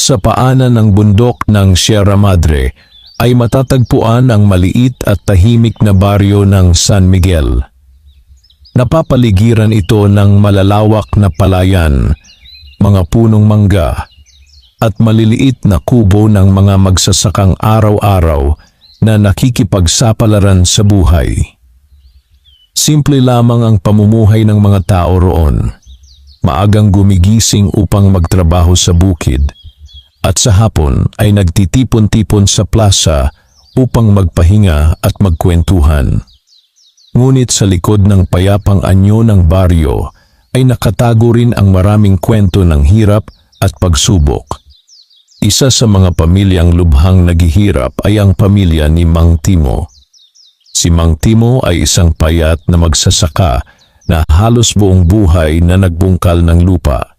Sa paanan ng bundok ng Sierra Madre ay matatagpuan ang maliit at tahimik na baryo ng San Miguel. Napapaligiran ito ng malalawak na palayan, mga punong mangga, at maliliit na kubo ng mga magsasakang araw-araw na nakikipagsapalaran sa buhay. Simple lamang ang pamumuhay ng mga tao roon. Maagang gumigising upang magtrabaho sa bukid, at sa hapon ay nagtitipon-tipon sa plaza upang magpahinga at magkwentuhan. Ngunit sa likod ng payapang anyo ng baryo ay nakatago rin ang maraming kwento ng hirap at pagsubok. Isa sa mga pamilyang lubhang naghihirap ay ang pamilya ni Mang Timo. Si Mang Timo ay isang payat na magsasaka na halos buong buhay na nagbungkal ng lupa.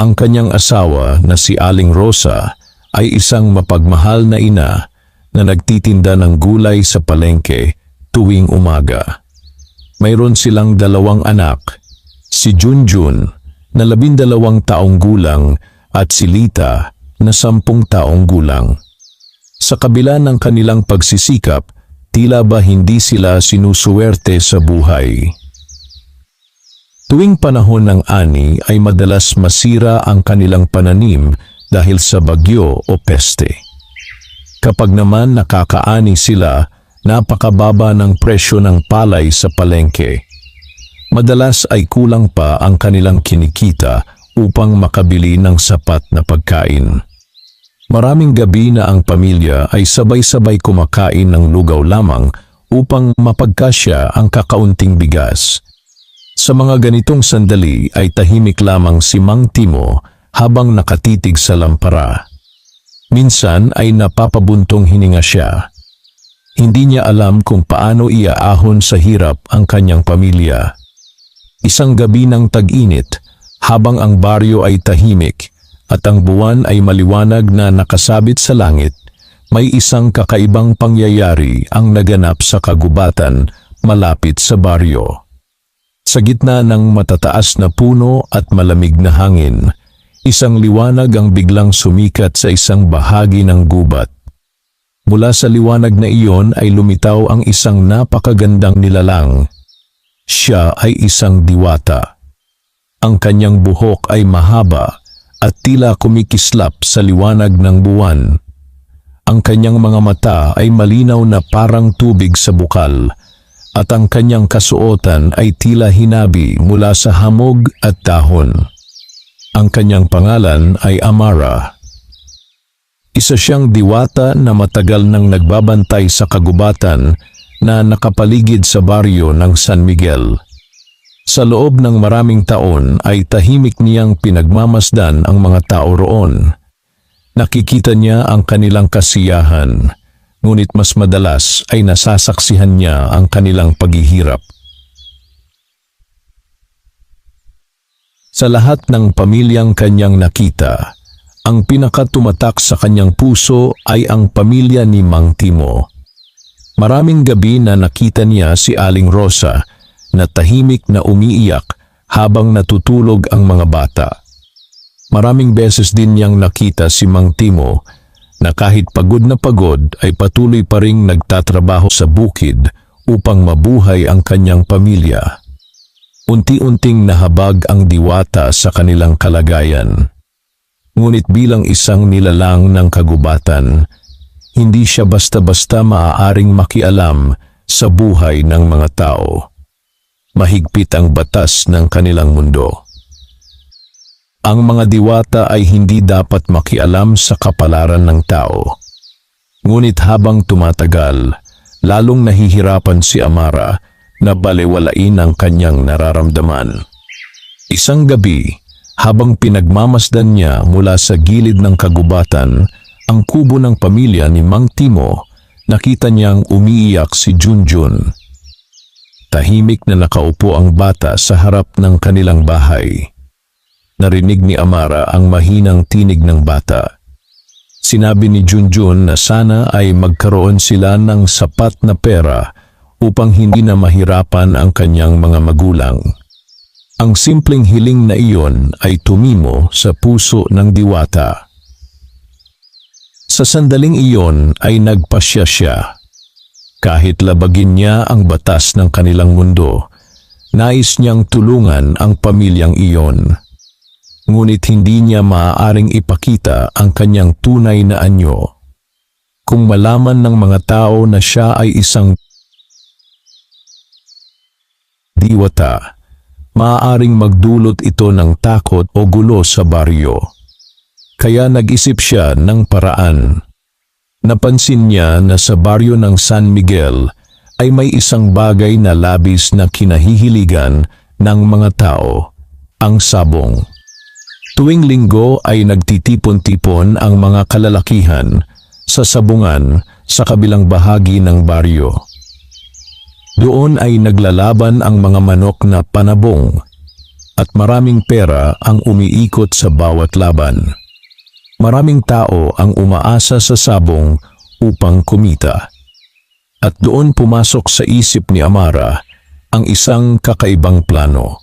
Ang kanyang asawa na si Aling Rosa ay isang mapagmahal na ina na nagtitinda ng gulay sa palengke tuwing umaga. Mayroon silang 2 anak, si Junjun na 12 taong gulang at si Lita na 10 taong gulang. Sa kabila ng kanilang pagsisikap, tila ba hindi sila sinusuwerte sa buhay. Tuwing panahon ng ani ay madalas masira ang kanilang pananim dahil sa bagyo o peste. Kapag naman nakakaani sila, napakababa ng presyo ng palay sa palengke. Madalas ay kulang pa ang kanilang kinikita upang makabili ng sapat na pagkain. Maraming gabi na ang pamilya ay sabay-sabay kumakain ng lugaw lamang upang mapagkasya ang kakaunting bigas. Sa mga ganitong sandali ay tahimik lamang si Mang Timo habang nakatitig sa lampara. Minsan ay napapabuntong hininga siya. Hindi niya alam kung paano iaahon sa hirap ang kanyang pamilya. Isang gabi ng tag-init, habang ang baryo ay tahimik at ang buwan ay maliwanag na nakasabit sa langit, may isang kakaibang pangyayari ang naganap sa kagubatan malapit sa baryo. Sa gitna ng matataas na puno at malamig na hangin, isang liwanag ang biglang sumikat sa isang bahagi ng gubat. Mula sa liwanag na iyon ay lumitaw ang isang napakagandang nilalang. Siya ay isang diwata. Ang kanyang buhok ay mahaba at tila kumikislap sa liwanag ng buwan. Ang kanyang mga mata ay malinaw na parang tubig sa bukal, at ang kanyang kasuotan ay tila hinabi mula sa hamog at dahon. Ang kanyang pangalan ay Amara. Isa siyang diwata na matagal nang nagbabantay sa kagubatan na nakapaligid sa baryo ng San Miguel. Sa loob ng maraming taon ay tahimik niyang pinagmamasdan ang mga tao roon. Nakikita niya ang kanilang kasiyahan, ngunit mas madalas ay nasasaksihan niya ang kanilang paghihirap. Sa lahat ng pamilyang kanyang nakita, ang pinakatumatak sa kanyang puso ay ang pamilya ni Mang Timo. Maraming gabi na nakita niya si Aling Rosa na tahimik na umiiyak habang natutulog ang mga bata. Maraming beses din niyang nakita si Mang Timo na kahit pagod na pagod ay patuloy pa ring nagtatrabaho sa bukid upang mabuhay ang kanyang pamilya. Unti-unting nahabag ang diwata sa kanilang kalagayan. Ngunit bilang isang nilalang ng kagubatan, hindi siya basta-basta maaaring makialam sa buhay ng mga tao. Mahigpit ang batas ng kanilang mundo. Ang mga diwata ay hindi dapat makialam sa kapalaran ng tao. Ngunit habang tumatagal, lalong nahihirapan si Amara na balewalain ang kanyang nararamdaman. Isang gabi, habang pinagmamasdan niya mula sa gilid ng kagubatan ang kubo ng pamilya ni Mang Timo, nakita niyang umiiyak si Junjun. Tahimik na nakaupo ang bata sa harap ng kanilang bahay. Narinig ni Amara ang mahinang tinig ng bata. Sinabi ni Junjun na sana ay magkaroon sila ng sapat na pera upang hindi na mahirapan ang kanyang mga magulang. Ang simpleng hiling na iyon ay tumimo sa puso ng diwata. Sa sandaling iyon ay nagpasya siya. Kahit labagin niya ang batas ng kanilang mundo, nais niyang tulungan ang pamilyang iyon. Ngunit hindi niya maaaring ipakita ang kanyang tunay na anyo. Kung malaman ng mga tao na siya ay isang diwata, maaaring magdulot ito ng takot o gulo sa baryo. Kaya nag-isip siya ng paraan. Napansin niya na sa baryo ng San Miguel ay may isang bagay na labis na kinahihiligan ng mga tao, ang sabong. Tuwing linggo ay nagtitipon-tipon ang mga kalalakihan sa sabungan sa kabilang bahagi ng baryo. Doon ay naglalaban ang mga manok na panabong at maraming pera ang umiikot sa bawat laban. Maraming tao ang umaasa sa sabong upang kumita. At doon pumasok sa isip ni Amara ang isang kakaibang plano.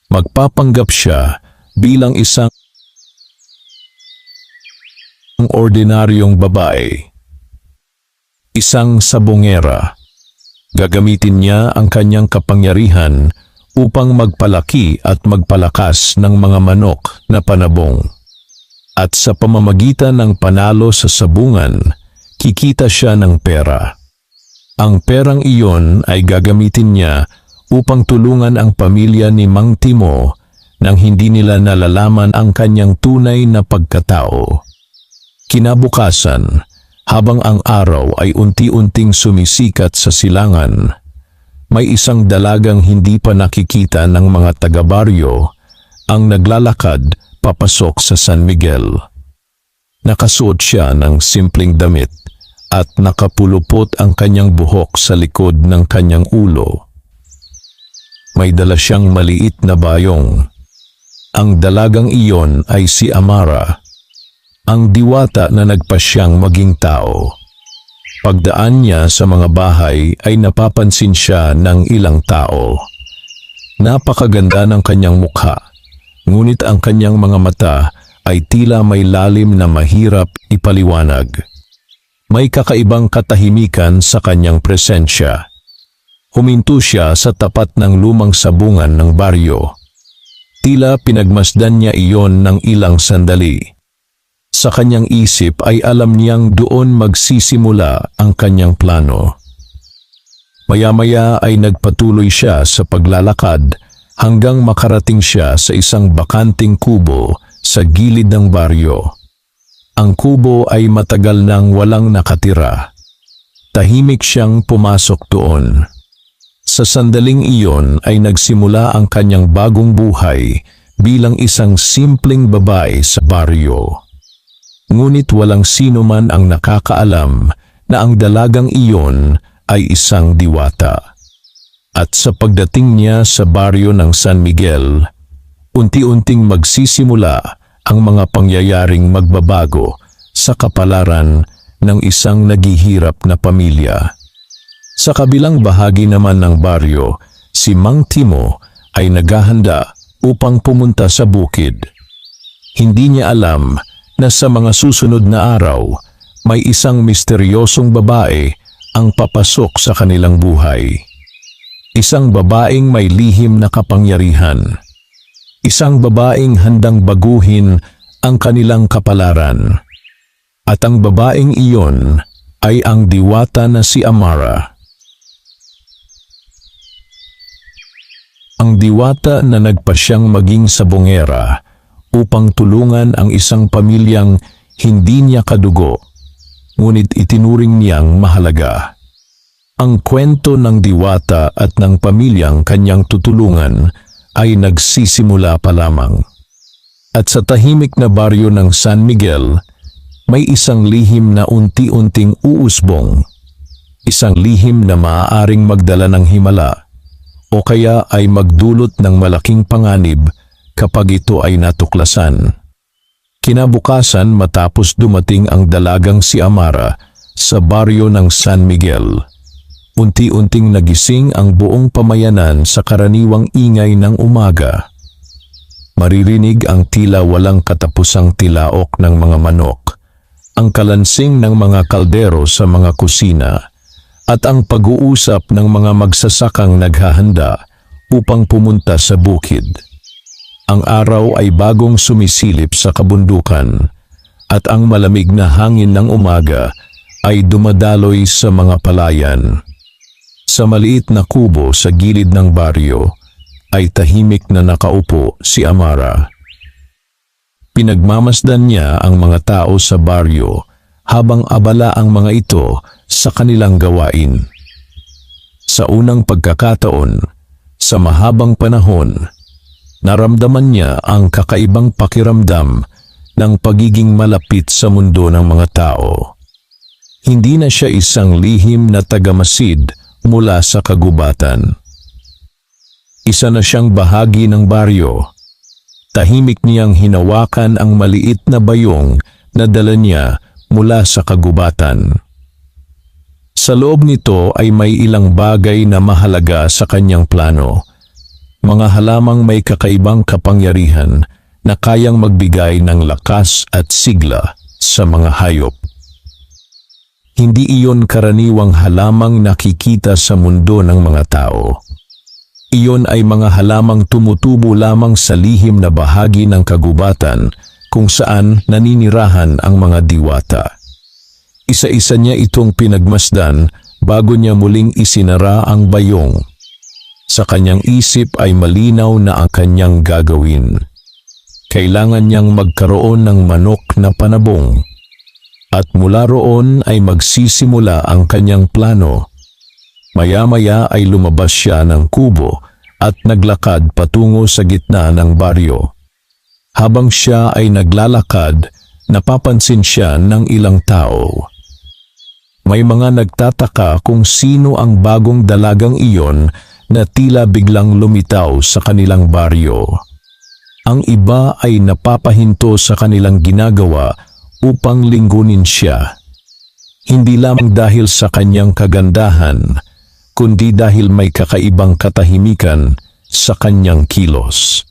Magpapanggap siya bilang isang ordinaryong babae. Isang sabongera. Gagamitin niya ang kanyang kapangyarihan upang magpalaki at magpalakas ng mga manok na panabong. At sa pamamagitan ng panalo sa sabungan, kikita siya ng pera. Ang perang iyon ay gagamitin niya upang tulungan ang pamilya ni Mang Timo nang hindi nila nalalaman ang kanyang tunay na pagkatao. Kinabukasan, habang ang araw ay unti-unting sumisikat sa silangan, may isang dalagang hindi pa nakikita ng mga taga-baryo ang naglalakad papasok sa San Miguel. Nakasuot siya ng simpleng damit at nakapulupot ang kanyang buhok sa likod ng kanyang ulo. May dala siyang maliit na bayong. Ang dalagang iyon ay si Amara, ang diwata na nagpasyang maging tao. Pagdaan niya sa mga bahay ay napapansin siya ng ilang tao. Napakaganda ng kanyang mukha, ngunit ang kanyang mga mata ay tila may lalim na mahirap ipaliwanag. May kakaibang katahimikan sa kanyang presensya. Huminto siya sa tapat ng lumang sabungan ng baryo. Tila pinagmasdan niya iyon ng ilang sandali. Sa kanyang isip ay alam niyang doon magsisimula ang kanyang plano. Maya-maya ay nagpatuloy siya sa paglalakad hanggang makarating siya sa isang bakanting kubo sa gilid ng baryo. Ang kubo ay matagal nang walang nakatira. Tahimik siyang pumasok doon. Sa sandaling iyon ay nagsimula ang kanyang bagong buhay bilang isang simpleng babae sa baryo. Ngunit walang sino man ang nakakaalam na ang dalagang iyon ay isang diwata. At sa pagdating niya sa baryo ng San Miguel, unti-unting magsisimula ang mga pangyayaring magbabago sa kapalaran ng isang naghihirap na pamilya. Sa kabilang bahagi naman ng baryo, si Mang Timo ay naghahanda upang pumunta sa bukid. Hindi niya alam na sa mga susunod na araw, may isang misteryosong babae ang papasok sa kanilang buhay. Isang babaeng may lihim na kapangyarihan. Isang babaeng handang baguhin ang kanilang kapalaran. At ang babaeng iyon ay ang diwata na si Amara. Ang diwata na nagpasyang maging sabongera upang tulungan ang isang pamilyang hindi niya kadugo, ngunit itinuring niyang mahalaga. Ang kwento ng diwata at ng pamilyang kanyang tutulungan ay nagsisimula pa lamang. At sa tahimik na baryo ng San Miguel, may isang lihim na unti-unting uusbong. Isang lihim na maaaring magdala ng himala o kaya ay magdulot ng malaking panganib kapag ito ay natuklasan. Kinabukasan matapos dumating ang dalagang si Amara sa baryo ng San Miguel, unti-unting nagising ang buong pamayanan sa karaniwang ingay ng umaga. Maririnig ang tila walang katapusang tilaok ng mga manok, ang kalansing ng mga kaldero sa mga kusina, at ang pag-uusap ng mga magsasakang naghahanda upang pumunta sa bukid. Ang araw ay bagong sumisilip sa kabundukan, at ang malamig na hangin ng umaga ay dumadaloy sa mga palayan. Sa maliit na kubo sa gilid ng baryo ay tahimik na nakaupo si Amara. Pinagmamasdan niya ang mga tao sa baryo habang abala ang mga ito sa kanilang gawain. Sa unang pagkakataon, sa mahabang panahon, naramdaman niya ang kakaibang pakiramdam ng pagiging malapit sa mundo ng mga tao. Hindi na siya isang lihim na tagamasid mula sa kagubatan. Isa na siyang bahagi ng baryo. Tahimik niyang hinawakan ang maliit na bayong na dala niya mula sa kagubatan. Sa loob nito ay may ilang bagay na mahalaga sa kanyang plano. Mga halamang may kakaibang kapangyarihan na kayang magbigay ng lakas at sigla sa mga hayop. Hindi iyon karaniwang halamang nakikita sa mundo ng mga tao. Iyon ay mga halamang tumutubo lamang sa lihim na bahagi ng kagubatan kung saan naninirahan ang mga diwata. Isa-isa niya itong pinagmasdan bago niya muling isinara ang bayong. Sa kanyang isip ay malinaw na ang kanyang gagawin. Kailangan niyang magkaroon ng manok na panabong. At mula roon ay magsisimula ang kanyang plano. Maya-maya ay lumabas siya ng kubo at naglakad patungo sa gitna ng baryo. Habang siya ay naglalakad, napapansin siya ng ilang tao. May mga nagtataka kung sino ang bagong dalagang iyon na tila biglang lumitaw sa kanilang baryo. Ang iba ay napapahinto sa kanilang ginagawa upang lingkunin siya. Hindi lamang dahil sa kanyang kagandahan, kundi dahil may kakaibang katahimikan sa kanyang kilos.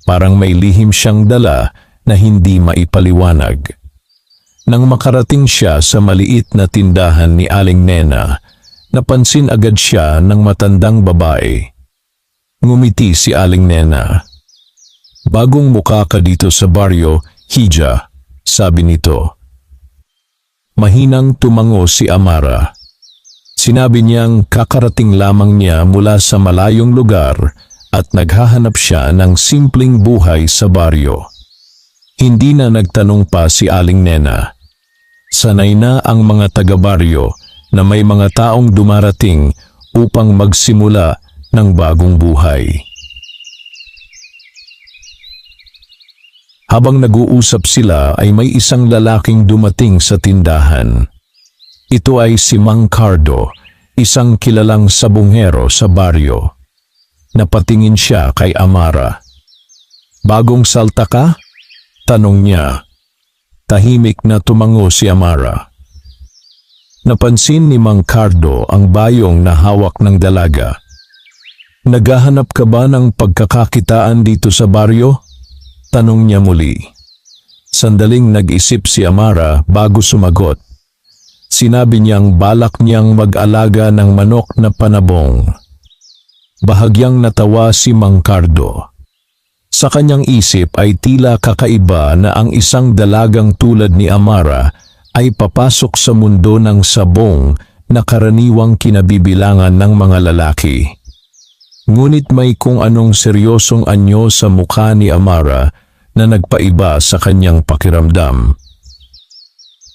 Parang may lihim siyang dala na hindi maipaliwanag. Nang makarating siya sa maliit na tindahan ni Aling Nena, napansin agad siya ng matandang babae. Ngumiti si Aling Nena. "Bagong muka ka dito sa baryo, Hija," sabi nito. Mahinang tumango si Amara. Sinabi niyang kakarating lamang niya mula sa malayong lugar at naghahanap siya ng simpleng buhay sa baryo. Hindi na nagtanong pa si Aling Nena. Sanay na ang mga taga-baryo na may mga taong dumarating upang magsimula ng bagong buhay. Habang nag-uusap sila ay may isang lalaking dumating sa tindahan. Ito ay si Mang Cardo, isang kilalang sabungero sa baryo. Napatingin siya kay Amara. "Bagong salta ka?" tanong niya. Tahimik na tumango si Amara. Napansin ni Mang Cardo ang bayong na hawak ng dalaga. "Naghahanap ka ba ng pagkakakitaan dito sa baryo?" tanong niya muli. Sandaling nag-isip si Amara bago sumagot. Sinabi niyang balak niyang mag-alaga ng manok na panabong. Bahagyang natawa si Mang Cardo. Sa kanyang isip ay tila kakaiba na ang isang dalagang tulad ni Amara ay papasok sa mundo ng sabong na karaniwang kinabibilangan ng mga lalaki. Ngunit may kung anong seryosong anyo sa mukha ni Amara na nagpaiba sa kanyang pakiramdam.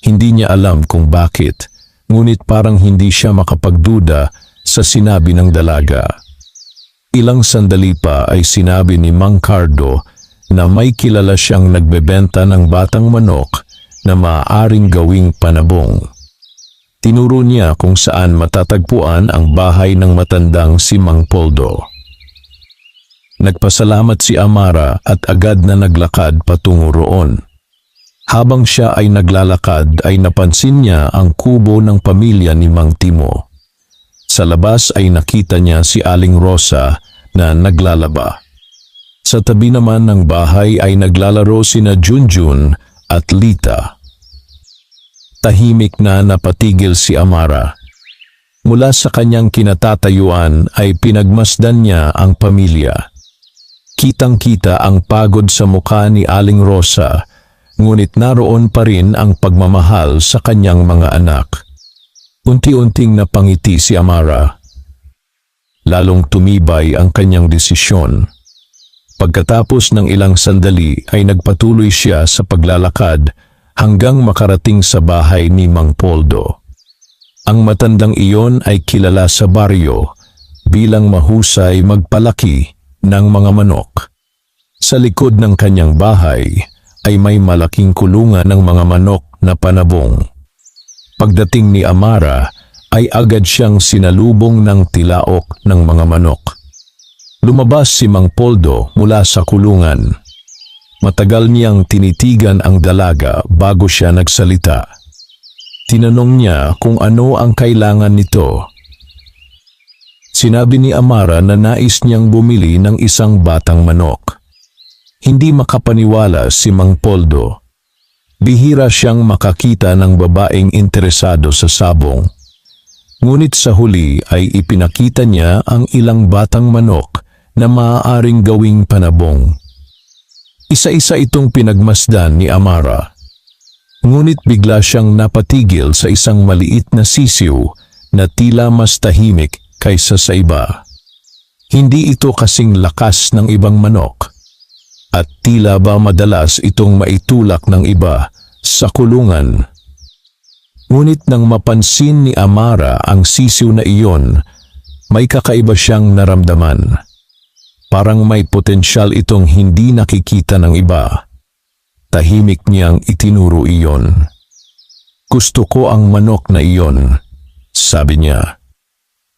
Hindi niya alam kung bakit, ngunit parang hindi siya makapagduda sa sinabi ng dalaga. Ilang sandali pa ay sinabi ni Mang Cardo na may kilala siyang nagbebenta ng batang manok na maaaring gawing panabong. Tinuro niya kung saan matatagpuan ang bahay ng matandang si Mang Poldo. Nagpasalamat si Amara at agad na naglakad patungo roon. Habang siya ay naglalakad ay napansin niya ang kubo ng pamilya ni Mang Timo. Sa labas ay nakita niya si Aling Rosa na naglalaba. Sa tabi naman ng bahay ay naglalaro sina Junjun at Lita. Tahimik na napatigil si Amara. Mula sa kanyang kinatatayuan ay pinagmasdan niya ang pamilya. Kitang-kita ang pagod sa mukha ni Aling Rosa, ngunit naroon pa rin ang pagmamahal sa kanyang mga anak. Unti-unting napangiti si Amara. Lalong tumibay ang kanyang desisyon. Pagkatapos ng ilang sandali ay nagpatuloy siya sa paglalakad hanggang makarating sa bahay ni Mang Poldo. Ang matandang iyon ay kilala sa baryo bilang mahusay magpalaki ng mga manok. Sa likod ng kanyang bahay ay may malaking kulungan ng mga manok na panabong. Pagdating ni Amara ay agad siyang sinalubong ng tilaok ng mga manok. Lumabas si Mang Poldo mula sa kulungan. Matagal niyang tinitigan ang dalaga bago siya nagsalita. Tinanong niya kung ano ang kailangan nito. Sinabi ni Amara na nais niyang bumili ng isang batang manok. Hindi makapaniwala si Mang Poldo. Bihira siyang makakita ng babaeng interesado sa sabong. Ngunit sa huli ay ipinakita niya ang ilang batang manok na maaaring gawing panabong. Isa-isa itong pinagmasdan ni Amara. Ngunit bigla siyang napatigil sa isang maliit na sisiw na tila mas tahimik kaysa sa iba. Hindi ito kasing lakas ng ibang manok. At tila ba madalas itong maitulak ng iba sa kulungan. Ngunit nang mapansin ni Amara ang sisiw na iyon, may kakaiba siyang naramdaman. Parang may potensyal itong hindi nakikita ng iba. Tahimik niyang itinuro iyon. Gusto ko ang manok na iyon, sabi niya.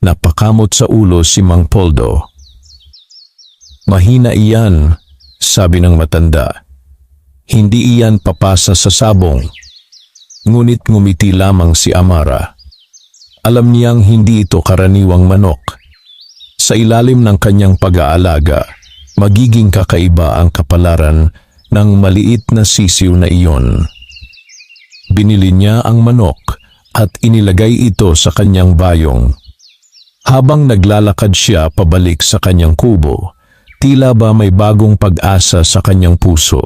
Napakamot sa ulo si Mang Poldo. Mahina iyan, sabi ng matanda. Hindi iyan papasa sa sabong. Ngunit ngumiti lamang si Amara. Alam niyang hindi ito karaniwang manok. Sa ilalim ng kanyang pag-aalaga, magiging kakaiba ang kapalaran ng maliit na sisiw na iyon. Binili niya ang manok at inilagay ito sa kanyang bayong. Habang naglalakad siya pabalik sa kanyang kubo, tila ba may bagong pag-asa sa kanyang puso.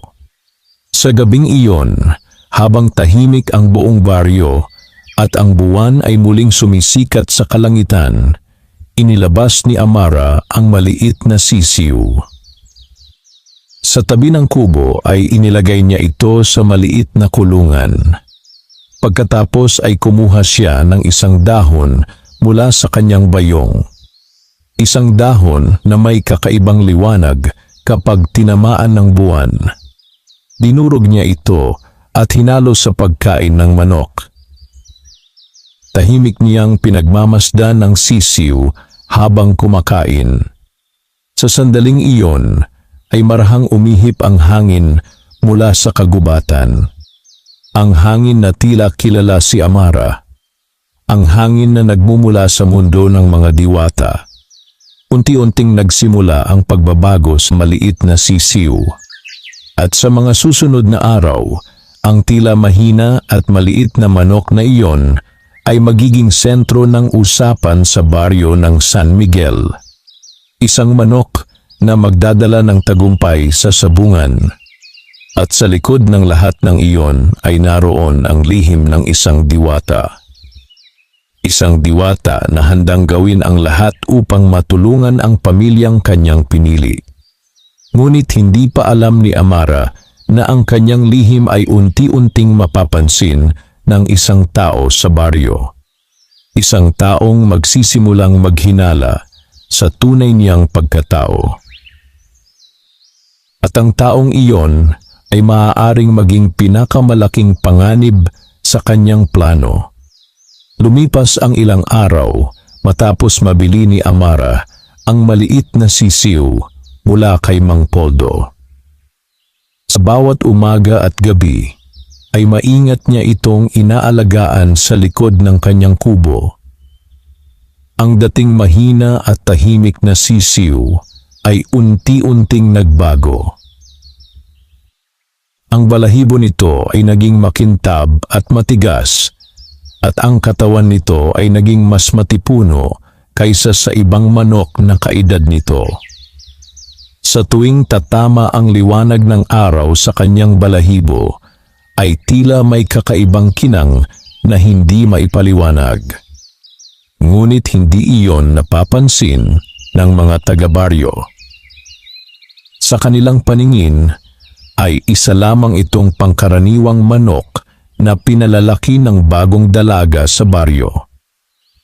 Sa gabing iyon, habang tahimik ang buong baryo at ang buwan ay muling sumisikat sa kalangitan, inilabas ni Amara ang maliit na sisiw. Sa tabi ng kubo ay inilagay niya ito sa maliit na kulungan. Pagkatapos ay kumuha siya ng isang dahon mula sa kanyang bayong. Isang dahon na may kakaibang liwanag kapag tinamaan ng buwan. Dinurog niya ito at hinalo sa pagkain ng manok. Tahimik niyang pinagmamasdan ng sisiw habang kumakain. Sa sandaling iyon ay marahang umihip ang hangin mula sa kagubatan. Ang hangin na tila kilala si Amara. Ang hangin na nagmumula sa mundo ng mga diwata. Unti-unting nagsimula ang pagbabago sa maliit na sisiw. At sa mga susunod na araw, ang tila mahina at maliit na manok na iyon ay magiging sentro ng usapan sa baryo ng San Miguel. Isang manok na magdadala ng tagumpay sa sabungan. At sa likod ng lahat ng iyon ay naroon ang lihim ng isang diwata. Isang diwata na handang gawin ang lahat upang matulungan ang pamilyang kanyang pinili. Ngunit hindi pa alam ni Amara na ang kanyang lihim ay unti-unting mapapansin ng isang tao sa baryo. Isang taong magsisimulang maghinala sa tunay niyang pagkatao. At ang taong iyon ay maaaring maging pinakamalaking panganib sa kanyang plano. Lumipas ang ilang araw matapos mabili ni Amara ang maliit na sisiw mula kay Mang Poldo. Sa bawat umaga at gabi, ay maingat niya itong inaalagaan sa likod ng kanyang kubo. Ang dating mahina at tahimik na sisiw ay unti-unting nagbago. Ang balahibo nito ay naging makintab at matigas, at ang katawan nito ay naging mas matipuno kaysa sa ibang manok na kaedad nito. Sa tuwing tatama ang liwanag ng araw sa kanyang balahibo, ay tila may kakaibang kinang na hindi maipaliwanag. Ngunit hindi iyon napapansin ng mga taga-baryo. Sa kanilang paningin, ay isa lamang itong pangkaraniwang manok na pinalalaki ng bagong dalaga sa baryo.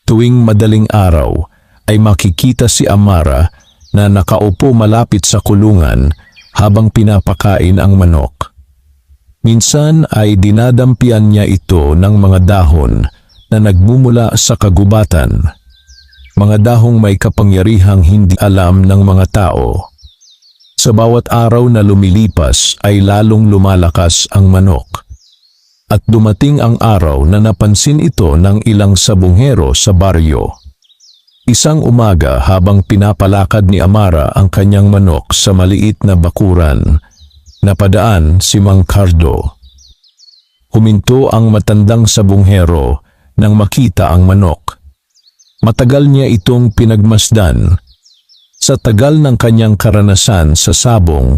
Tuwing madaling araw ay makikita si Amara na nakaupo malapit sa kulungan habang pinapakain ang manok. Minsan ay dinadampian niya ito ng mga dahon na nagmumula sa kagubatan. Mga dahong may kapangyarihang hindi alam ng mga tao. Sa bawat araw na lumilipas ay lalong lumalakas ang manok. At dumating ang araw na napansin ito ng ilang sabunghero sa baryo. Isang umaga habang pinapalakad ni Amara ang kanyang manok sa maliit na bakuran, napadaan si Mang Cardo. Huminto ang matandang sabunghero nang makita ang manok. Matagal niya itong pinagmasdan. Sa tagal ng kanyang karanasan sa sabong,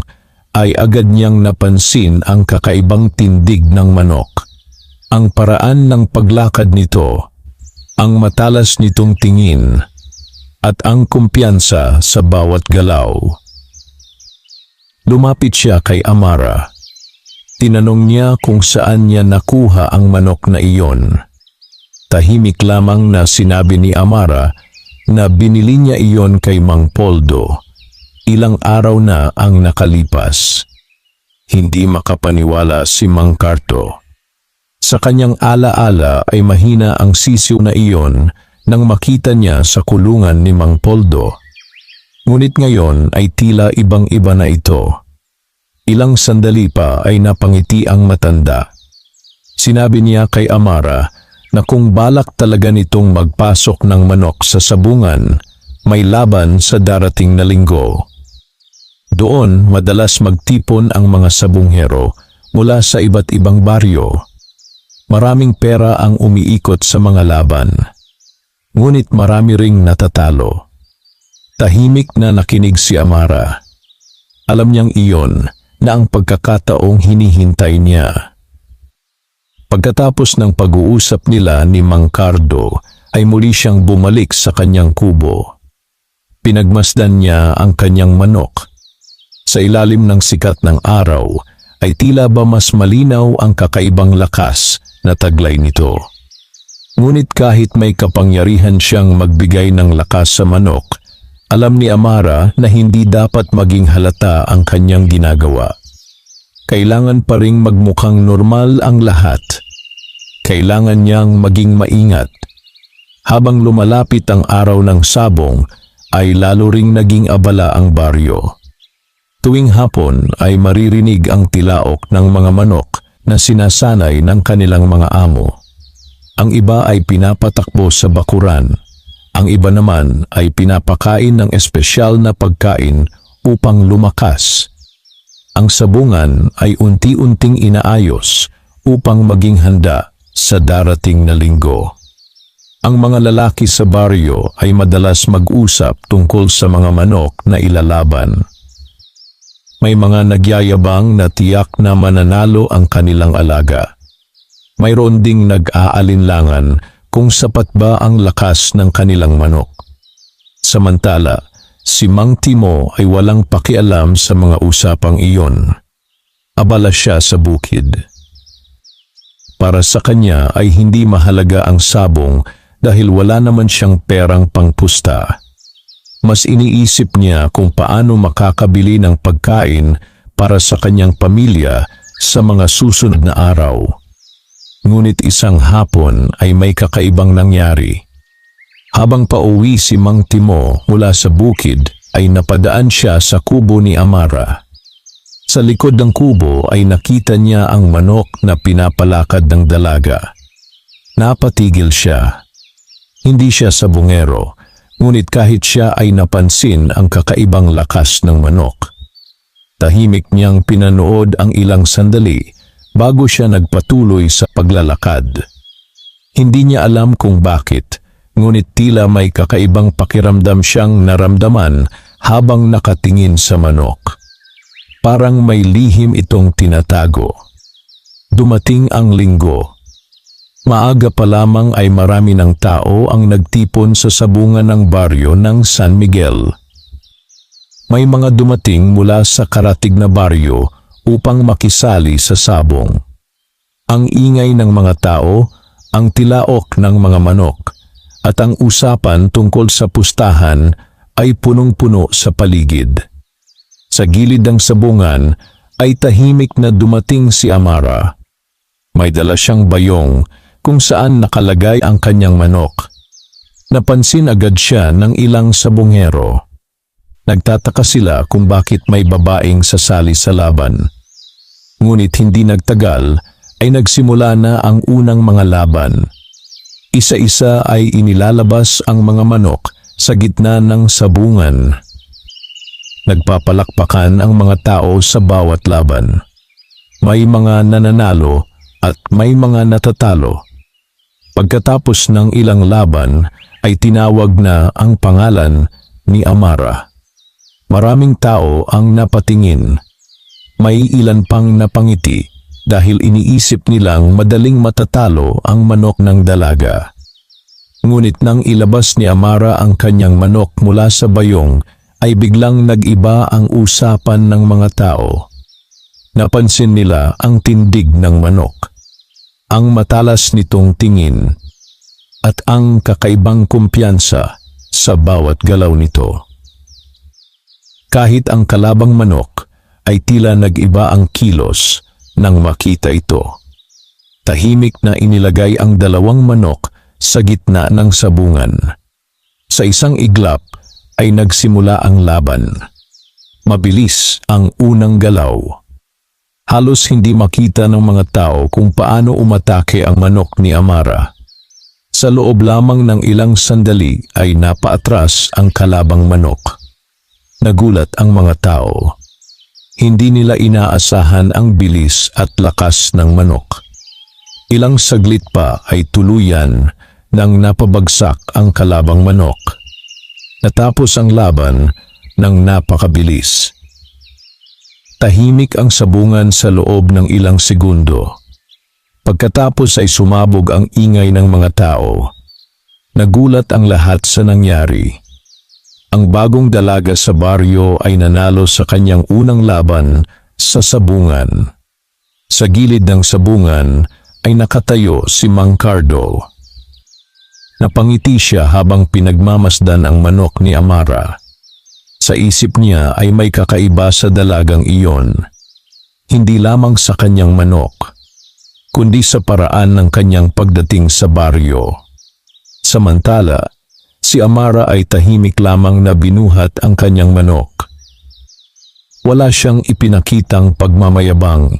ay agad niyang napansin ang kakaibang tindig ng manok. Ang paraan ng paglakad nito, ang matalas nitong tingin, at ang kumpiyansa sa bawat galaw. Lumapit siya kay Amara. Tinanong niya kung saan niya nakuha ang manok na iyon. Tahimik lamang na sinabi ni Amara na binili niya iyon kay Mang Poldo. Ilang araw na ang nakalipas. Hindi makapaniwala si Mang Cardo. Sa kanyang alaala ay mahina ang sisiw na iyon nang makita niya sa kulungan ni Mang Poldo. Ngunit ngayon ay tila ibang-iba na ito. Ilang sandali pa ay napangiti ang matanda. Sinabi niya kay Amara na kung balak talaga nitong magpasok ng manok sa sabungan, may laban sa darating na linggo. Doon madalas magtipon ang mga sabunghero mula sa iba't ibang baryo. Maraming pera ang umiikot sa mga laban. Ngunit marami ring natatalo. Tahimik na nakinig si Amara. Alam niyang iyon na ang pagkakataong hinihintay niya. Pagkatapos ng pag-uusap nila ni Mang Cardo, ay muli siyang bumalik sa kanyang kubo. Pinagmasdan niya ang kanyang manok. Sa ilalim ng sikat ng araw, ay tila ba mas malinaw ang kakaibang lakas na taglay nito. Ngunit kahit may kapangyarihan siyang magbigay ng lakas sa manok, alam ni Amara na hindi dapat maging halata ang kanyang ginagawa. Kailangan pa ring magmukhang normal ang lahat. Kailangan niyang maging maingat. Habang lumalapit ang araw ng sabong, ay lalo ring naging abala ang baryo. Tuwing hapon ay maririnig ang tilaok ng mga manok na sinasanay ng kanilang mga amo. Ang iba ay pinapatakbo sa bakuran. Ang iba naman ay pinapakain ng espesyal na pagkain upang lumakas. Ang sabungan ay unti-unting inaayos upang maging handa sa darating na linggo. Ang mga lalaki sa baryo ay madalas mag-usap tungkol sa mga manok na ilalaban. May mga nagyayabang na tiyak na mananalo ang kanilang alaga. Mayroon ding nag-aalinlangan kung sapat ba ang lakas ng kanilang manok. Samantala, si Mang Timo ay walang pakialam sa mga usapang iyon. Abala siya sa bukid. Para sa kanya ay hindi mahalaga ang sabong dahil wala naman siyang perang pangpusta. Mas iniisip niya kung paano makakabili ng pagkain para sa kanyang pamilya sa mga susunod na araw. Ngunit isang hapon ay may kakaibang nangyari. Habang pauwi si Mang Timo mula sa bukid ay napadaan siya sa kubo ni Amara. Sa likod ng kubo ay nakita niya ang manok na pinapalakad ng dalaga. Napatigil siya. Hindi siya sabungero, ngunit kahit siya ay napansin ang kakaibang lakas ng manok. Tahimik niyang pinanood ang ilang sandali bago siya nagpatuloy sa paglalakad. Hindi niya alam kung bakit, ngunit tila may kakaibang pakiramdam siyang naramdaman habang nakatingin sa manok. Parang may lihim itong tinatago. Dumating ang linggo. Maaga pa lamang ay marami ng tao ang nagtipon sa sabungan ng baryo ng San Miguel. May mga dumating mula sa karatig na baryo upang makisali sa sabong. Ang ingay ng mga tao, ang tilaok ng mga manok, at ang usapan tungkol sa pustahan ay punong-puno sa paligid. Sa gilid ng sabungan ay tahimik na dumating si Amara. May dala siyang bayong kung saan nakalagay ang kanyang manok. Napansin agad siya ng ilang sabongero. Nagtataka sila kung bakit may babaeng sasali sa laban. Ngunit hindi nagtagal ay nagsimula na ang unang mga laban. Isa-isa ay inilalabas ang mga manok sa gitna ng sabungan. Nagpapalakpakan ang mga tao sa bawat laban. May mga nananalo at may mga natatalo. Pagkatapos ng ilang laban ay tinawag na ang pangalan ni Amara. Maraming tao ang napatingin. May ilan pang napangiti dahil iniisip nilang madaling matatalo ang manok ng dalaga. Ngunit nang ilabas ni Amara ang kanyang manok mula sa bayong, ay biglang nag-iba ang usapan ng mga tao. Napansin nila ang tindig ng manok, ang matalas nitong tingin, at ang kakaibang kumpiyansa sa bawat galaw nito. Kahit ang kalabang manok ay tila nag-iba ang kilos nang makita ito. Tahimik na inilagay ang dalawang manok sa gitna ng sabungan. Sa isang iglap ay nagsimula ang laban. Mabilis ang unang galaw. Halos hindi makita ng mga tao kung paano umatake ang manok ni Amara. Sa loob lamang ng ilang sandali ay napaatras ang kalabang manok. Nagulat ang mga tao. Hindi nila inaasahan ang bilis at lakas ng manok. Ilang saglit pa ay tuluyan nang napabagsak ang kalabang manok. Natapos ang laban ng napakabilis. Tahimik ang sabungan sa loob ng ilang segundo. Pagkatapos ay sumabog ang ingay ng mga tao. Nagulat ang lahat sa nangyari. Ang bagong dalaga sa baryo ay nanalo sa kanyang unang laban sa sabungan. Sa gilid ng sabungan ay nakatayo si Mang Cardo. Napangiti siya habang pinagmamasdan ang manok ni Amara. Sa isip niya ay may kakaiba sa dalagang iyon. Hindi lamang sa kanyang manok, kundi sa paraan ng kanyang pagdating sa baryo. Samantala, si Amara ay tahimik lamang na binuhat ang kanyang manok. Wala siyang ipinakitang pagmamayabang.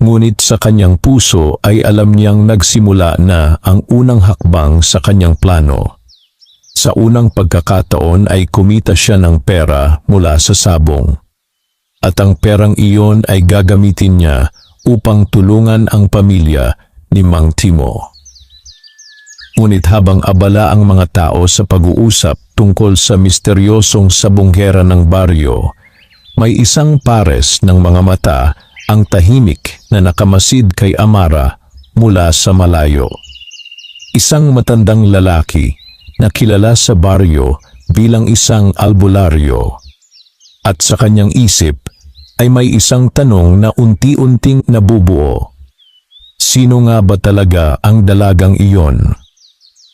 Ngunit sa kanyang puso ay alam niyang nagsimula na ang unang hakbang sa kanyang plano. Sa unang pagkakataon ay kumita siya ng pera mula sa sabong. At ang perang iyon ay gagamitin niya upang tulungan ang pamilya ni Mang Timo. Ngunit habang abala ang mga tao sa pag-uusap tungkol sa misteryosong sabonghera ng baryo, may isang pares ng mga mata ang tahimik na nakamasid kay Amara mula sa malayo. Isang matandang lalaki na kilala sa baryo bilang isang albularyo. At sa kanyang isip ay may isang tanong na unti-unting nabubuo. Sino nga ba talaga ang dalagang iyon?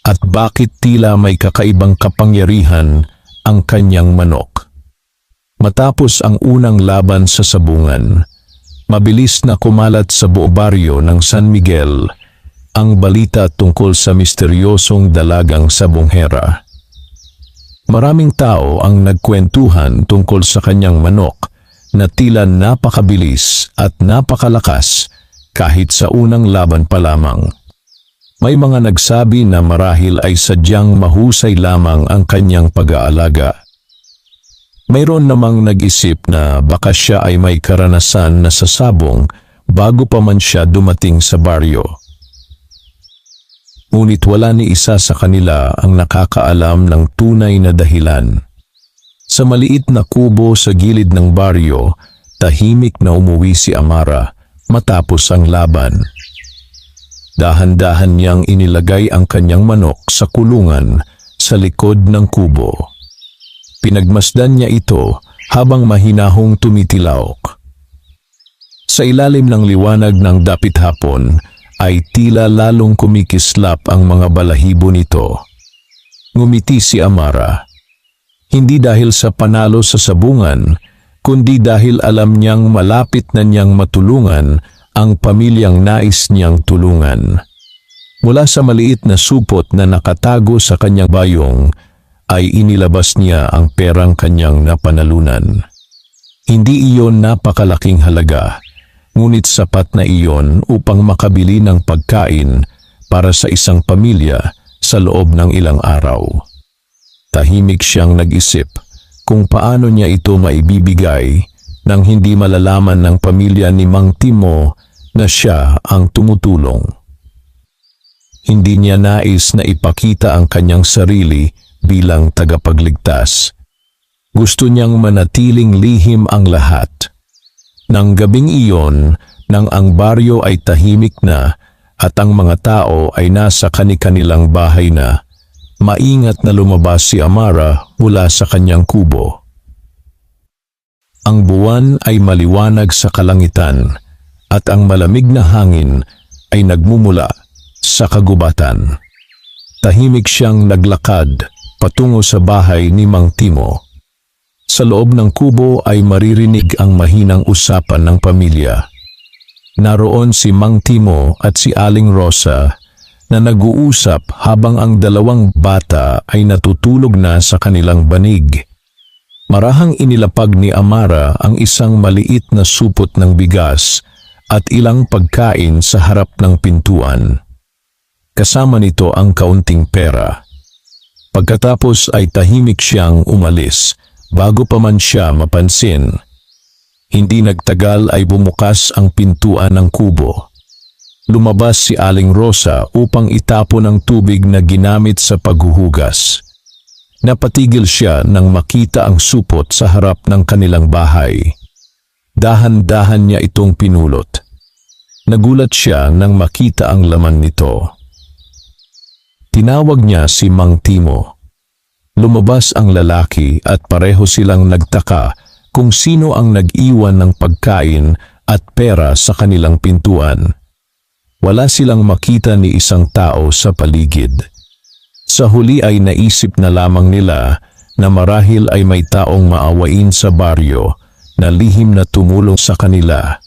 At bakit tila may kakaibang kapangyarihan ang kanyang manok? Matapos ang unang laban sa sabungan, mabilis na kumalat sa buong baryo ng San Miguel ang balita tungkol sa misteryosong dalagang sabonghera. Maraming tao ang nagkwentuhan tungkol sa kanyang manok na tila napakabilis at napakalakas kahit sa unang laban pa lamang. May mga nagsabi na marahil ay sadyang mahusay lamang ang kanyang pag-aalaga. Mayroon namang nag-isip na baka siya ay may karanasan na sasabong bago pa man siya dumating sa baryo. Ngunit wala ni isa sa kanila ang nakakaalam ng tunay na dahilan. Sa maliit na kubo sa gilid ng baryo, tahimik na umuwi si Amara matapos ang laban. Dahan-dahan niyang inilagay ang kanyang manok sa kulungan sa likod ng kubo. Pinagmasdan niya ito habang mahinahong tumitilawok. Sa ilalim ng liwanag ng dapit hapon ay tila lalong kumikislap ang mga balahibo nito. Ngumiti si Amara. Hindi dahil sa panalo sa sabungan, kundi dahil alam niyang malapit na niyang matulungan ang pamilyang nais niyang tulungan. Mula sa maliit na supot na nakatago sa kanyang bayong, ay inilabas niya ang perang kanyang napanalunan. Hindi iyon napakalaking halaga, ngunit sapat na iyon upang makabili ng pagkain para sa isang pamilya sa loob ng ilang araw. Tahimik siyang nag-isip kung paano niya ito maibibigay nang hindi malalaman ng pamilya ni Mang Timo na siya ang tumutulong. Hindi niya nais na ipakita ang kanyang sarili bilang tagapagligtas. Gusto niyang manatiling lihim ang lahat. Nang gabing iyon, nang ang baryo ay tahimik na at ang mga tao ay nasa kani-kanilang bahay na, maingat na lumabas si Amara mula sa kanyang kubo. Ang buwan ay maliwanag sa kalangitan at ang malamig na hangin ay nagmumula sa kagubatan. Tahimik siyang naglakad patungo sa bahay ni Mang Timo. Sa loob ng kubo ay maririnig ang mahinang usapan ng pamilya. Naroon si Mang Timo at si Aling Rosa na nag-uusap habang ang dalawang bata ay natutulog na sa kanilang banig. Marahang inilapag ni Amara ang isang maliit na supot ng bigas at ilang pagkain sa harap ng pintuan. Kasama nito ang kaunting pera. Pagkatapos ay tahimik siyang umalis bago pa man siya mapansin. Hindi nagtagal ay bumukas ang pintuan ng kubo. Lumabas si Aling Rosa upang itapon ang tubig na ginamit sa paghuhugas. Napatigil siya nang makita ang supot sa harap ng kanilang bahay. Dahan-dahan niya itong pinulot. Nagulat siya nang makita ang laman nito. Tinawag niya si Mang Timo. Lumabas ang lalaki at pareho silang nagtaka kung sino ang nag-iwan ng pagkain at pera sa kanilang pintuan. Wala silang makita ni isang tao sa paligid. Sa huli ay naisip na lamang nila na marahil ay may taong maawain sa baryo na lihim na tumulong sa kanila.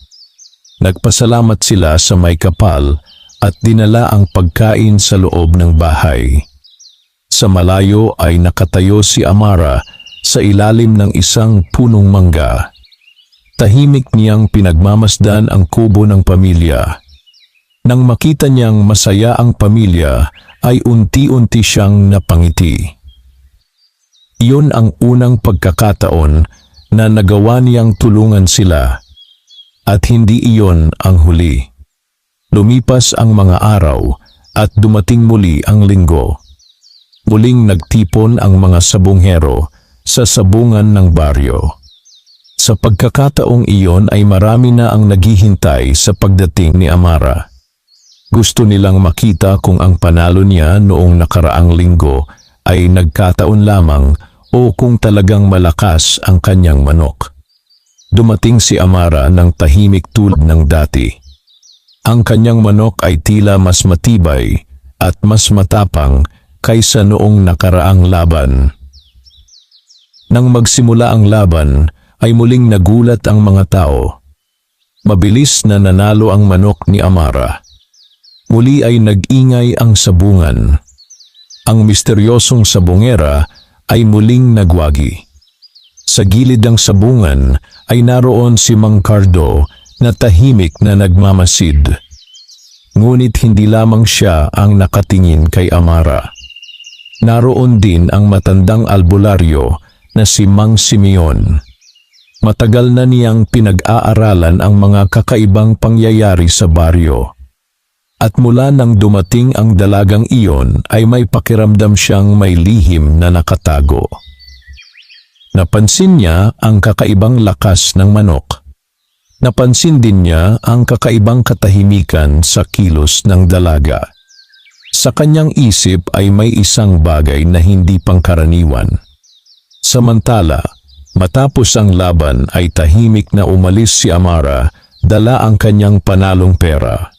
Nagpasalamat sila sa may kapal at dinala ang pagkain sa loob ng bahay. Sa malayo ay nakatayo si Amara sa ilalim ng isang punong mangga. Tahimik niyang pinagmamasdan ang kubo ng pamilya. Nang makita niyang masaya ang pamilya, ay unti-unti siyang napangiti. Iyon ang unang pagkakataon na nagawa niyang tulungan sila. At hindi iyon ang huli. Lumipas ang mga araw at dumating muli ang linggo. Muling nagtipon ang mga sabunghero sa sabungan ng baryo. Sa pagkakataong iyon ay marami na ang naghihintay sa pagdating ni Amara. Gusto nilang makita kung ang panalo niya noong nakaraang linggo ay nagkataon lamang o kung talagang malakas ang kanyang manok. Dumating si Amara ng tahimik tulad ng dati. Ang kanyang manok ay tila mas matibay at mas matapang kaysa noong nakaraang laban. Nang magsimula ang laban, ay muling nagulat ang mga tao. Mabilis na nanalo ang manok ni Amara. Muli ay nag-ingay ang sabungan. Ang misteryosong sabungera ay muling nagwagi. Sa gilid ng sabungan ay naroon si Mang Cardo na tahimik na nagmamasid. Ngunit hindi lamang siya ang nakatingin kay Amara. Naroon din ang matandang albularyo na si Mang Simeon. Matagal na niyang pinag-aaralan ang mga kakaibang pangyayari sa baryo. At mula nang dumating ang dalagang iyon ay may pakiramdam siyang may lihim na nakatago. Napansin niya ang kakaibang lakas ng manok. Napansin din niya ang kakaibang katahimikan sa kilos ng dalaga. Sa kanyang isip ay may isang bagay na hindi pangkaraniwan. Samantala, matapos ang laban ay tahimik na umalis si Amara, dala ang kanyang panalong pera.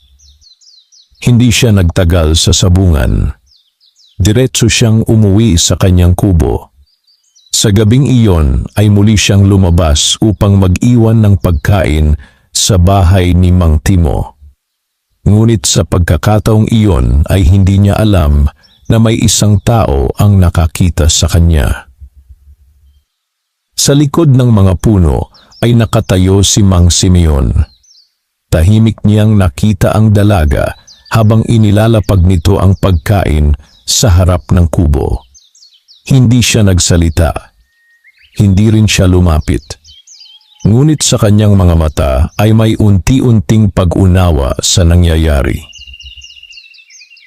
Hindi siya nagtagal sa sabungan. Diretso siyang umuwi sa kanyang kubo. Sa gabing iyon ay muli siyang lumabas upang mag-iwan ng pagkain sa bahay ni Mang Timo. Ngunit sa pagkakataong iyon ay hindi niya alam na may isang tao ang nakakita sa kanya. Sa likod ng mga puno ay nakatayo si Mang Simeon. Tahimik niyang nakita ang dalaga habang inilalapag nito ang pagkain sa harap ng kubo. Hindi siya nagsalita. Hindi rin siya lumapit. Ngunit sa kanyang mga mata ay may unti-unting pag-unawa sa nangyayari.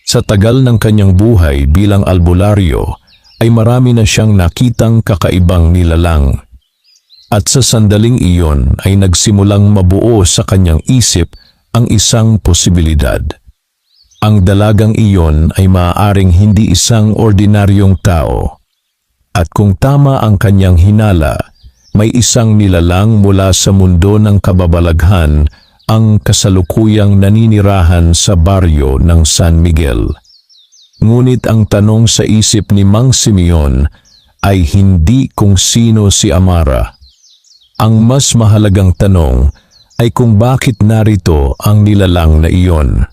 Sa tagal ng kanyang buhay bilang albularyo ay marami na siyang nakitang kakaibang nilalang. At sa sandaling iyon ay nagsimulang mabuo sa kanyang isip ang isang posibilidad. Ang dalagang iyon ay maaaring hindi isang ordinaryong tao. At kung tama ang kanyang hinala, may isang nilalang mula sa mundo ng kababalaghan ang kasalukuyang naninirahan sa baryo ng San Miguel. Ngunit ang tanong sa isip ni Mang Simeon ay hindi kung sino si Amara. Ang mas mahalagang tanong ay kung bakit narito ang nilalang na iyon.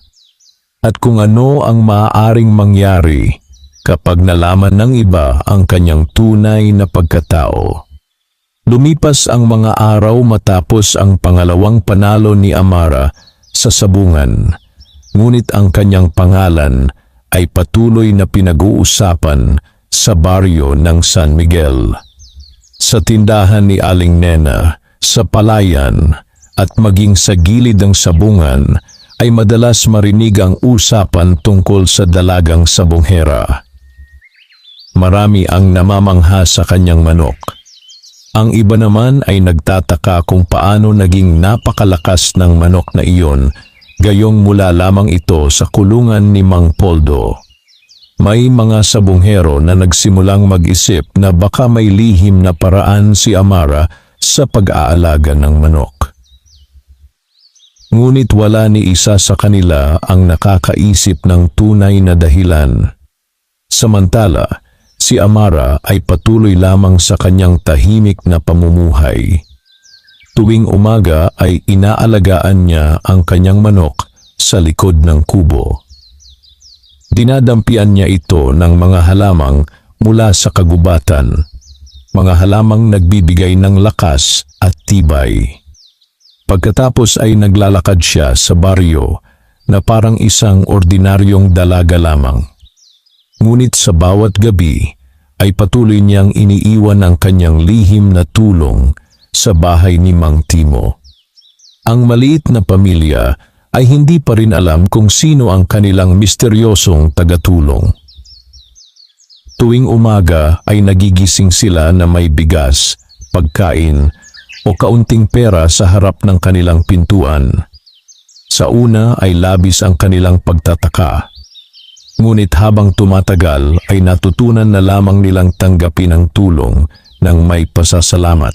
At kung ano ang maaaring mangyari kapag nalaman ng iba ang kanyang tunay na pagkatao. Lumipas ang mga araw matapos ang pangalawang panalo ni Amara sa sabungan, ngunit ang kanyang pangalan ay patuloy na pinag-uusapan sa baryo ng San Miguel. Sa tindahan ni Aling Nena, sa palayan, at maging sa gilid ng sabungan, ay madalas marinig ang usapan tungkol sa dalagang sabonghera. Marami ang namamangha sa kanyang manok. Ang iba naman ay nagtataka kung paano naging napakalakas ng manok na iyon, gayong mula lamang ito sa kulungan ni Mang Poldo. May mga sabonghero na nagsimulang mag-isip na baka may lihim na paraan si Amara sa pag-aalaga ng manok. Ngunit wala ni isa sa kanila ang nakakaisip ng tunay na dahilan. Samantala, si Amara ay patuloy lamang sa kanyang tahimik na pamumuhay. Tuwing umaga ay inaalagaan niya ang kanyang manok sa likod ng kubo. Dinadampian niya ito ng mga halamang mula sa kagubatan, mga halamang nagbibigay ng lakas at tibay. Pagkatapos ay naglalakad siya sa baryo na parang isang ordinaryong dalaga lamang. Ngunit sa bawat gabi ay patuloy niyang iniiwan ang kanyang lihim na tulong sa bahay ni Mang Timo. Ang maliit na pamilya ay hindi pa rin alam kung sino ang kanilang misteryosong tagatulong. Tuwing umaga ay nagigising sila na may bigas, pagkain o kaunting pera sa harap ng kanilang pintuan. Sa una ay labis ang kanilang pagtataka. Ngunit habang tumatagal ay natutunan na lamang nilang tanggapin ang tulong ng may pasasalamat.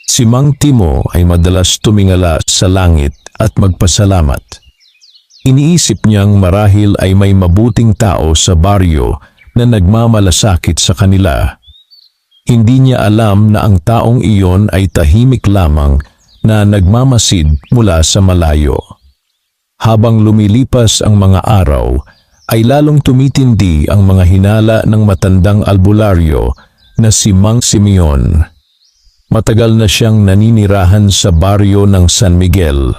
Si Mang Timo ay madalas tumingala sa langit at magpasalamat. Iniisip niyang marahil ay may mabuting tao sa baryo na nagmamalasakit sa kanila. Hindi niya alam na ang taong iyon ay tahimik lamang na nagmamasid mula sa malayo. Habang lumilipas ang mga araw, ay lalong tumitindi ang mga hinala ng matandang albularyo na si Mang Simeon. Matagal na siyang naninirahan sa baryo ng San Miguel.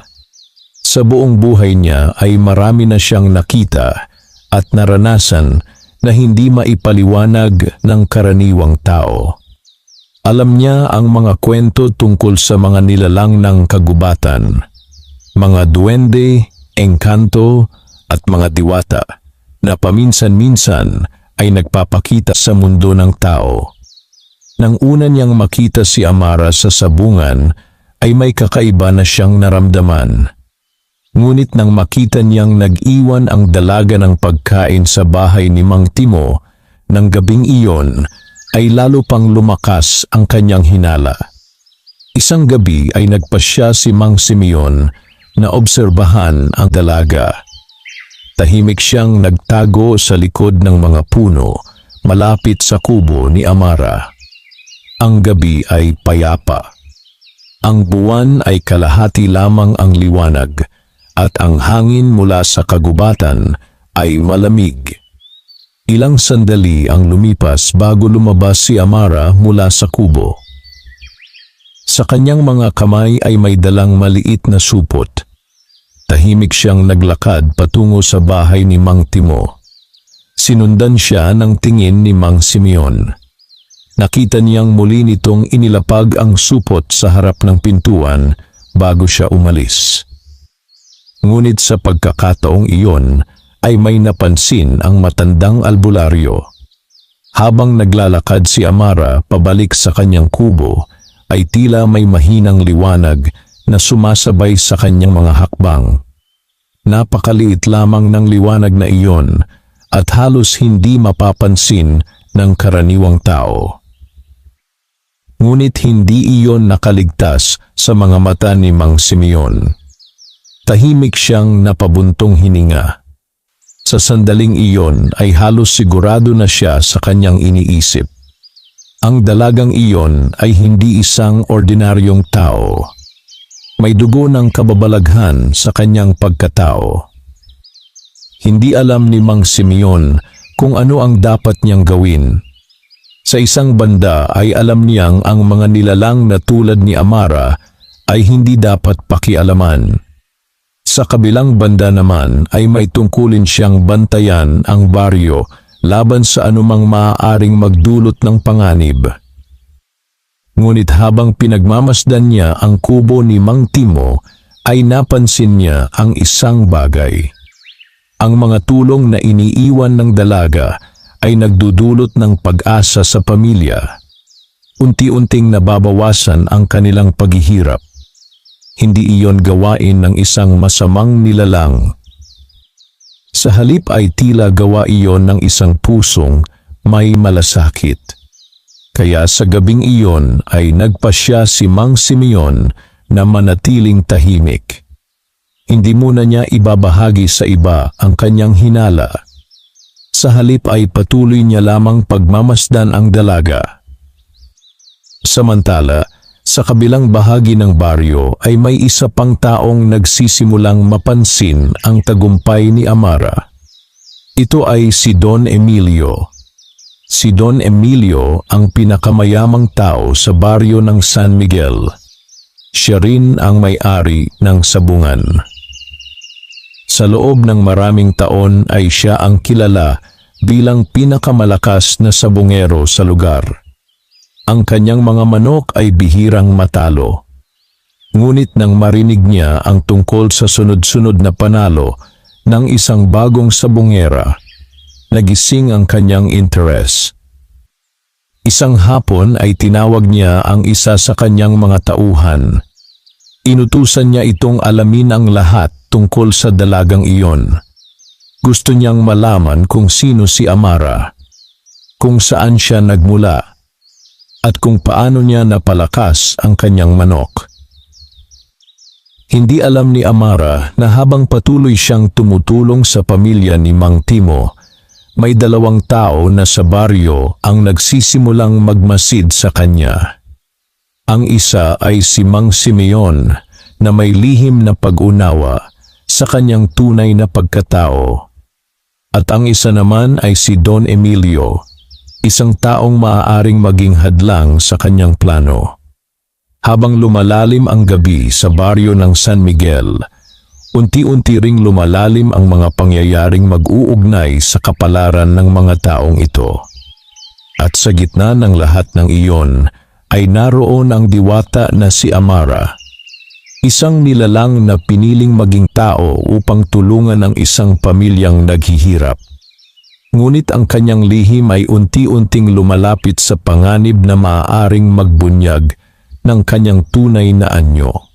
Sa buong buhay niya ay marami na siyang nakita at naranasan na hindi maipaliwanag ng karaniwang tao. Alam niya ang mga kwento tungkol sa mga nilalang ng kagubatan, mga duwende, engkanto, at mga diwata na paminsan-minsan ay nagpapakita sa mundo ng tao. Nang una niyang makita si Amara sa sabungan, ay may kakaiba na siyang naramdaman. Ngunit nang makita niyang nag-iwan ang dalaga ng pagkain sa bahay ni Mang Timo, ng gabing iyon, ay lalo pang lumakas ang kanyang hinala. Isang gabi ay nagpasya si Mang Simeon na obserbahan ang dalaga. Tahimik siyang nagtago sa likod ng mga puno malapit sa kubo ni Amara. Ang gabi ay payapa. Ang buwan ay kalahati lamang ang liwanag at ang hangin mula sa kagubatan ay malamig. Ilang sandali ang lumipas bago lumabas si Amara mula sa kubo. Sa kanyang mga kamay ay may dalang maliit na supot. Tahimik siyang naglakad patungo sa bahay ni Mang Timo. Sinundan siya ng tingin ni Mang Simeon. Nakita niyang muli nitong inilapag ang supot sa harap ng pintuan bago siya umalis. Ngunit sa pagkakataong iyon, ay may napansin ang matandang albularyo. Habang naglalakad si Amara pabalik sa kanyang kubo, ay tila may mahinang liwanag na sumasabay sa kanyang mga hakbang. Napakaliit lamang ng liwanag na iyon at halos hindi mapapansin ng karaniwang tao. Ngunit hindi iyon nakaligtas sa mga mata ni Mang Simeon. Tahimik siyang napabuntong hininga. Sa sandaling iyon ay halos sigurado na siya sa kanyang iniisip. Ang dalagang iyon ay hindi isang ordinaryong tao. May dugo ng kababalaghan sa kanyang pagkatao. Hindi alam ni Mang Simeon kung ano ang dapat niyang gawin. Sa isang banda ay alam niyang ang mga nilalang na tulad ni Amara ay hindi dapat pakialaman. Sa kabilang banda naman ay may tungkulin siyang bantayan ang baryo laban sa anumang maaaring magdulot ng panganib. Ngunit habang pinagmamasdan niya ang kubo ni Mang Timo, ay napansin niya ang isang bagay. Ang mga tulong na iniiwan ng dalaga ay nagdudulot ng pag-asa sa pamilya. Unti-unting nababawasan ang kanilang paghihirap. Hindi iyon gawain ng isang masamang nilalang. Sa halip ay tila gawa iyon ng isang pusong may malasakit. Kaya sa gabing iyon ay nagpasya si Mang Simeon na manatiling tahimik. Hindi muna niya ibabahagi sa iba ang kanyang hinala. Sa halip ay patuloy niya lamang pagmamasdan ang dalaga. Samantala, sa kabilang bahagi ng baryo ay may isa pang taong nagsisimulang mapansin ang tagumpay ni Amara. Ito ay si Don Emilio. Si Don Emilio ang pinakamayamang tao sa baryo ng San Miguel. Siya rin ang may-ari ng sabungan. Sa loob ng maraming taon ay siya ang kilala bilang pinakamalakas na sabungero sa lugar. Ang kanyang mga manok ay bihirang matalo. Ngunit nang marinig niya ang tungkol sa sunod-sunod na panalo ng isang bagong sabungera, nagising ang kanyang interes. Isang hapon ay tinawag niya ang isa sa kanyang mga tauhan. Inutusan niya itong alamin ang lahat tungkol sa dalagang iyon. Gusto niyang malaman kung sino si Amara, kung saan siya nagmula, at kung paano niya napalakas ang kanyang manok. Hindi alam ni Amara na habang patuloy siyang tumutulong sa pamilya ni Mang Timo, may dalawang tao na sa baryo ang nagsisimulang magmasid sa kanya. Ang isa ay si Mang Simeon na may lihim na pag-unawa sa kanyang tunay na pagkatao. At ang isa naman ay si Don Emilio, isang taong maaaring maging hadlang sa kanyang plano. Habang lumalalim ang gabi sa baryo ng San Miguel, unti-unti ring lumalalim ang mga pangyayaring mag-uugnay sa kapalaran ng mga taong ito. At sa gitna ng lahat ng iyon, ay naroon ang diwata na si Amara. Isang nilalang na piniling maging tao upang tulungan ang isang pamilyang naghihirap. Ngunit ang kanyang lihim ay unti-unting lumalapit sa panganib na maaaring magbunyag ng kanyang tunay na anyo.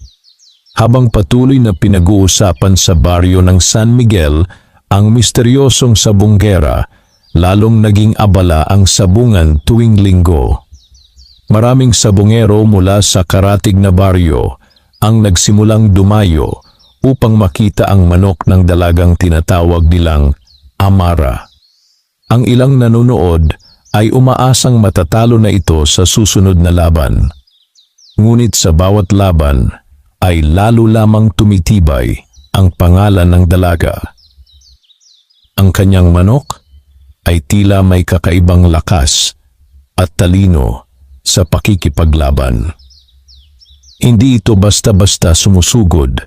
Habang patuloy na pinag-uusapan sa baryo ng San Miguel ang misteryosong sabunggera, lalong naging abala ang sabungan tuwing linggo. Maraming sabungero mula sa karatig na baryo ang nagsimulang dumayo upang makita ang manok ng dalagang tinatawag nilang Amara. Ang ilang nanonood ay umaasang matatalo na ito sa susunod na laban. Ngunit sa bawat laban ay lalo lamang tumitibay ang pangalan ng dalaga. Ang kanyang manok ay tila may kakaibang lakas at talino sa pakikipaglaban. Hindi ito basta-basta sumusugod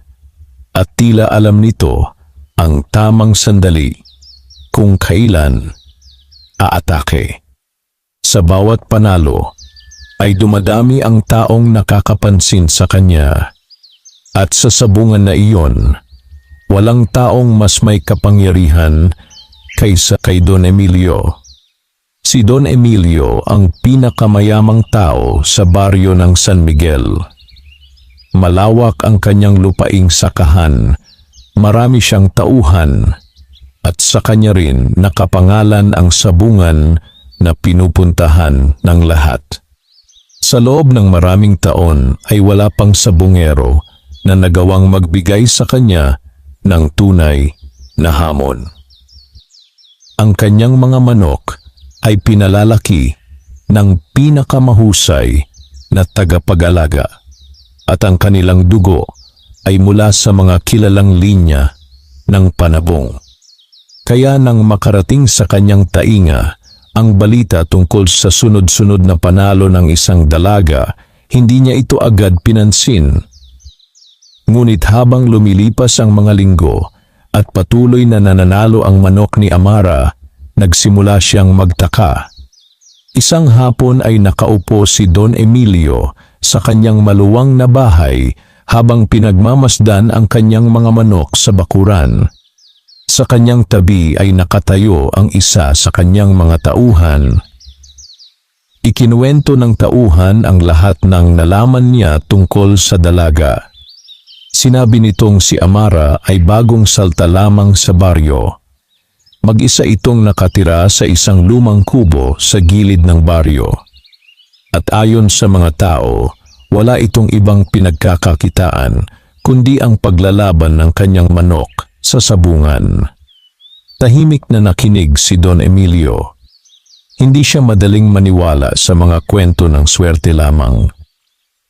at tila alam nito ang tamang sandali kung kailan aatake. Sa bawat panalo ay dumadami ang taong nakakapansin sa kanya at sa sabungan na iyon, walang taong mas may kapangyarihan kaysa kay Don Emilio. Si Don Emilio ang pinakamayamang tao sa baryo ng San Miguel. Malawak ang kanyang lupaing sakahan, marami siyang tauhan, at sa kanya rin nakapangalan ang sabungan na pinupuntahan ng lahat. Sa loob ng maraming taon ay wala pang sabungero na nagawang magbigay sa kanya ng tunay na hamon. Ang kanyang mga manok ay pinalalaki ng pinakamahusay na tagapag-alaga at ang kanilang dugo ay mula sa mga kilalang linya ng panabong. Kaya nang makarating sa kanyang tainga ang balita tungkol sa sunod-sunod na panalo ng isang dalaga, hindi niya ito agad pinansin. Ngunit habang lumilipas ang mga linggo at patuloy na nananalo ang manok ni Amara, nagsimula siyang magtaka. Isang hapon ay nakaupo si Don Emilio sa kanyang maluwang na bahay habang pinagmamasdan ang kanyang mga manok sa bakuran. Sa kanyang tabi ay nakatayo ang isa sa kanyang mga tauhan. Ikinuwento ng tauhan ang lahat ng nalaman niya tungkol sa dalaga. Sinabi nitong si Amara ay bagong salta lamang sa baryo. Mag-isa itong nakatira sa isang lumang kubo sa gilid ng baryo. At ayon sa mga tao, wala itong ibang pinagkakakitaan kundi ang paglalaban ng kanyang manok sa sabungan. Tahimik na nakinig si Don Emilio. Hindi siya madaling maniwala sa mga kwento ng swerte lamang.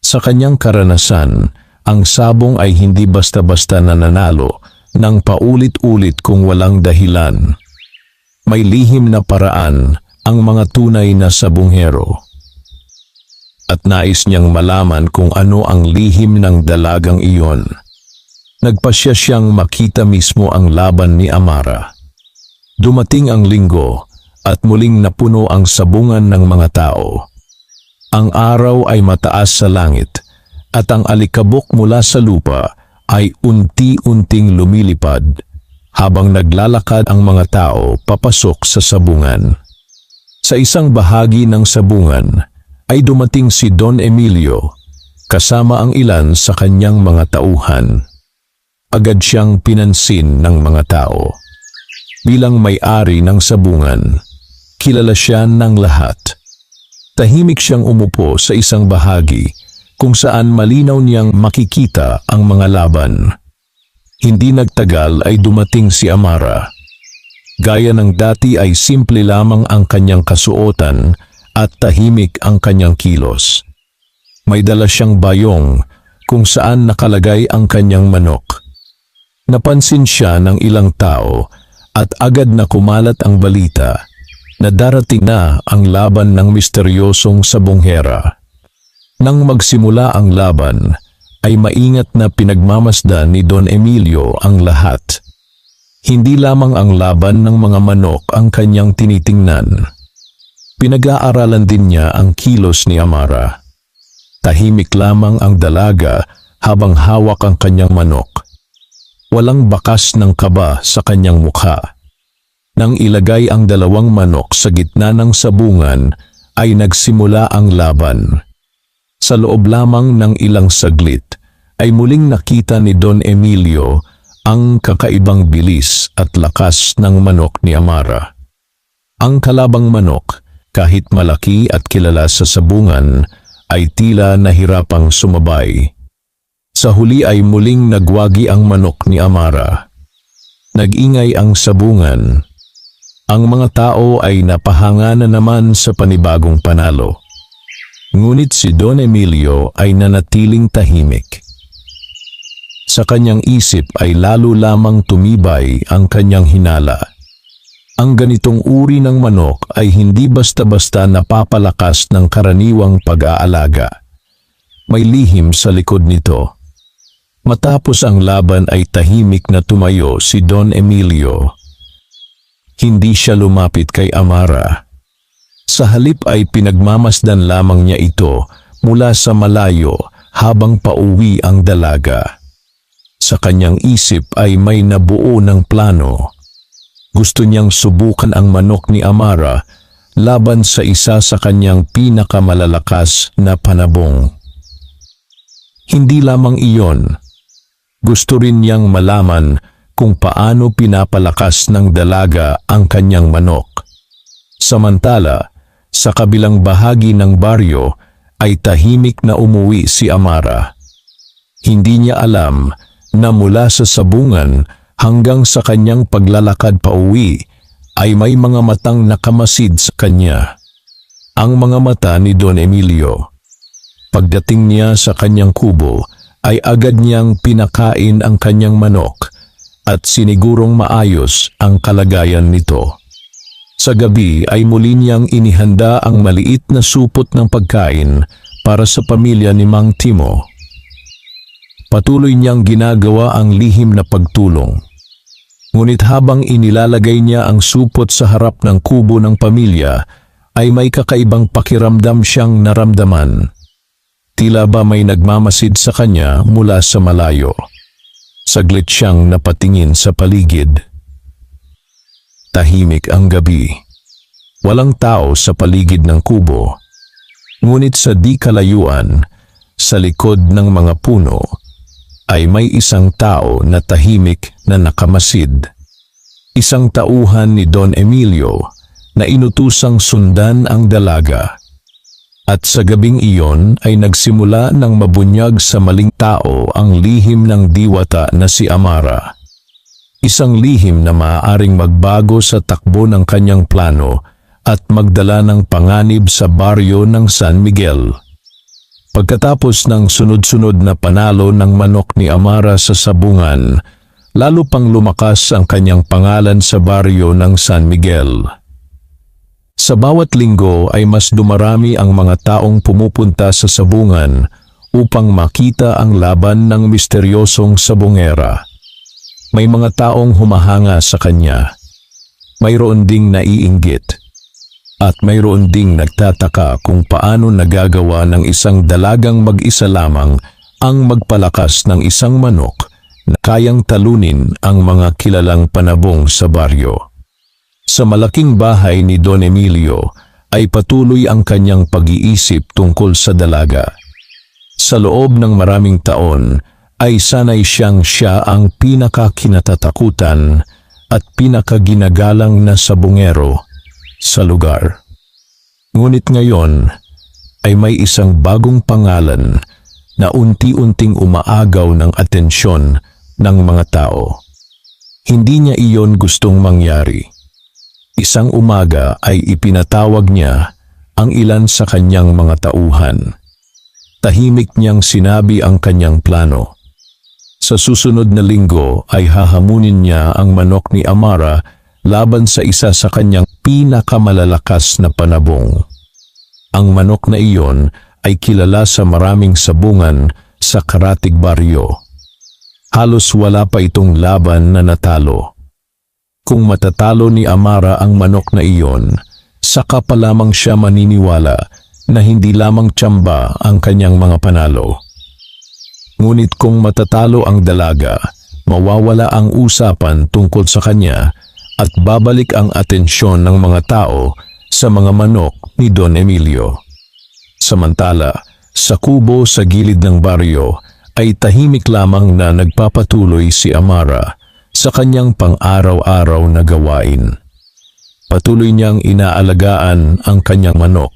Sa kanyang karanasan, ang sabong ay hindi basta-basta nananalo ng paulit-ulit kung walang dahilan. May lihim na paraan ang mga tunay na sabunghero. At nais niyang malaman kung ano ang lihim ng dalagang iyon. Nagpasya siyang makita mismo ang laban ni Amara. Dumating ang linggo at muling napuno ang sabungan ng mga tao. Ang araw ay mataas sa langit at ang alikabok mula sa lupa ay unti-unting lumilipad habang naglalakad ang mga tao papasok sa sabungan. Sa isang bahagi ng sabungan ay dumating si Don Emilio kasama ang ilan sa kanyang mga tauhan. Agad siyang pinansin ng mga tao. Bilang may-ari ng sabungan, kilala siya ng lahat. Tahimik siyang umupo sa isang bahagi kung saan malinaw niyang makikita ang mga laban. Hindi nagtagal ay dumating si Amara. Gaya ng dati ay simple lamang ang kanyang kasuotan at tahimik ang kanyang kilos. May dala siyang bayong kung saan nakalagay ang kanyang manok. Napansin siya ng ilang tao at agad na kumalat ang balita na darating na ang laban ng misteryosong sabonghera. Nang magsimula ang laban, ay maingat na pinagmamasdan ni Don Emilio ang lahat. Hindi lamang ang laban ng mga manok ang kanyang tinitingnan. Pinag-aaralan din niya ang kilos ni Amara. Tahimik lamang ang dalaga habang hawak ang kanyang manok. Walang bakas ng kaba sa kanyang mukha. Nang ilagay ang dalawang manok sa gitna ng sabungan, ay nagsimula ang laban. Sa loob lamang ng ilang saglit, ay muling nakita ni Don Emilio ang kakaibang bilis at lakas ng manok ni Amara. Ang kalabang manok, kahit malaki at kilala sa sabungan, ay tila nahirapang sumabay. Sa huli ay muling nagwagi ang manok ni Amara. Nag-ingay ang sabungan. Ang mga tao ay napahanga na naman sa panibagong panalo. Ngunit si Don Emilio ay nanatiling tahimik. Sa kanyang isip ay lalo lamang tumibay ang kanyang hinala. Ang ganitong uri ng manok ay hindi basta-basta napapalakas ng karaniwang pag-aalaga. May lihim sa likod nito. Matapos ang laban ay tahimik na tumayo si Don Emilio. Hindi siya lumapit kay Amara. Sa halip ay pinagmamasdan lamang niya ito mula sa malayo habang pauwi ang dalaga. Sa kanyang isip ay may nabuo ng plano. Gusto niyang subukan ang manok ni Amara laban sa isa sa kanyang pinakamalalakas na panabong. Hindi lamang iyon. Gusto rin niyang malaman kung paano pinapalakas ng dalaga ang kanyang manok. Samantala, sa kabilang bahagi ng baryo ay tahimik na umuwi si Amara. Hindi niya alam na mula sa sabungan hanggang sa kanyang paglalakad pauwi ay may mga matang nakamasid sa kanya. Ang mga mata ni Don Emilio. Pagdating niya sa kanyang kubo ay agad niyang pinakain ang kanyang manok at sinigurong maayos ang kalagayan nito. Sa gabi ay muli niyang inihanda ang maliit na supot ng pagkain para sa pamilya ni Mang Timo. Patuloy niyang ginagawa ang lihim na pagtulong. Ngunit habang inilalagay niya ang supot sa harap ng kubo ng pamilya, ay may kakaibang pakiramdam siyang naramdaman. Tila ba may nagmamasid sa kanya mula sa malayo. Saglit siyang napatingin sa paligid. Tahimik ang gabi. Walang tao sa paligid ng kubo. Ngunit sa di kalayuan, sa likod ng mga puno, ay may isang tao na tahimik na nakamasid. Isang tauhan ni Don Emilio na inutusang sundan ang dalaga. At sa gabing iyon ay nagsimula ng mabunyag sa maling tao ang lihim ng diwata na si Amara. Isang lihim na maaaring magbago sa takbo ng kanyang plano at magdala ng panganib sa baryo ng San Miguel. Pagkatapos ng sunod-sunod na panalo ng manok ni Amara sa sabungan, lalo pang lumakas ang kanyang pangalan sa baryo ng San Miguel. Sa bawat linggo ay mas dumarami ang mga taong pumupunta sa sabungan upang makita ang laban ng misteryosong sabungera. May mga taong humahanga sa kanya. Mayroon ding naiinggit. At mayroon ding nagtataka kung paano nagagawa ng isang dalagang mag-isa lamang ang magpalakas ng isang manok na kayang talunin ang mga kilalang panabong sa baryo. Sa malaking bahay ni Don Emilio ay patuloy ang kanyang pag-iisip tungkol sa dalaga. Sa loob ng maraming taon ay sanay siya ang pinakakinatatakutan at pinakaginagalang na sabungero sa lugar. Ngunit ngayon ay may isang bagong pangalan na unti-unting umaagaw ng atensyon ng mga tao. Hindi niya iyon gustong mangyari. Isang umaga ay ipinatawag niya ang ilan sa kanyang mga tauhan. Tahimik niyang sinabi ang kanyang plano. Sa susunod na linggo ay hahamunin niya ang manok ni Amara laban sa isa sa kanyang pinakamalalakas na panabong. Ang manok na iyon ay kilala sa maraming sabungan sa Karatig Baryo. Halos wala pa itong laban na natalo. Kung matatalo ni Amara ang manok na iyon, saka pa lamang siya maniniwala na hindi lamang tiyamba ang kanyang mga panalo. Ngunit kung matatalo ang dalaga, mawawala ang usapan tungkol sa kanya at babalik ang atensyon ng mga tao sa mga manok ni Don Emilio. Samantala, sa kubo sa gilid ng baryo ay tahimik lamang na nagpapatuloy si Amara sa kanyang pang-araw-araw na gawain. Patuloy niyang inaalagaan ang kanyang manok.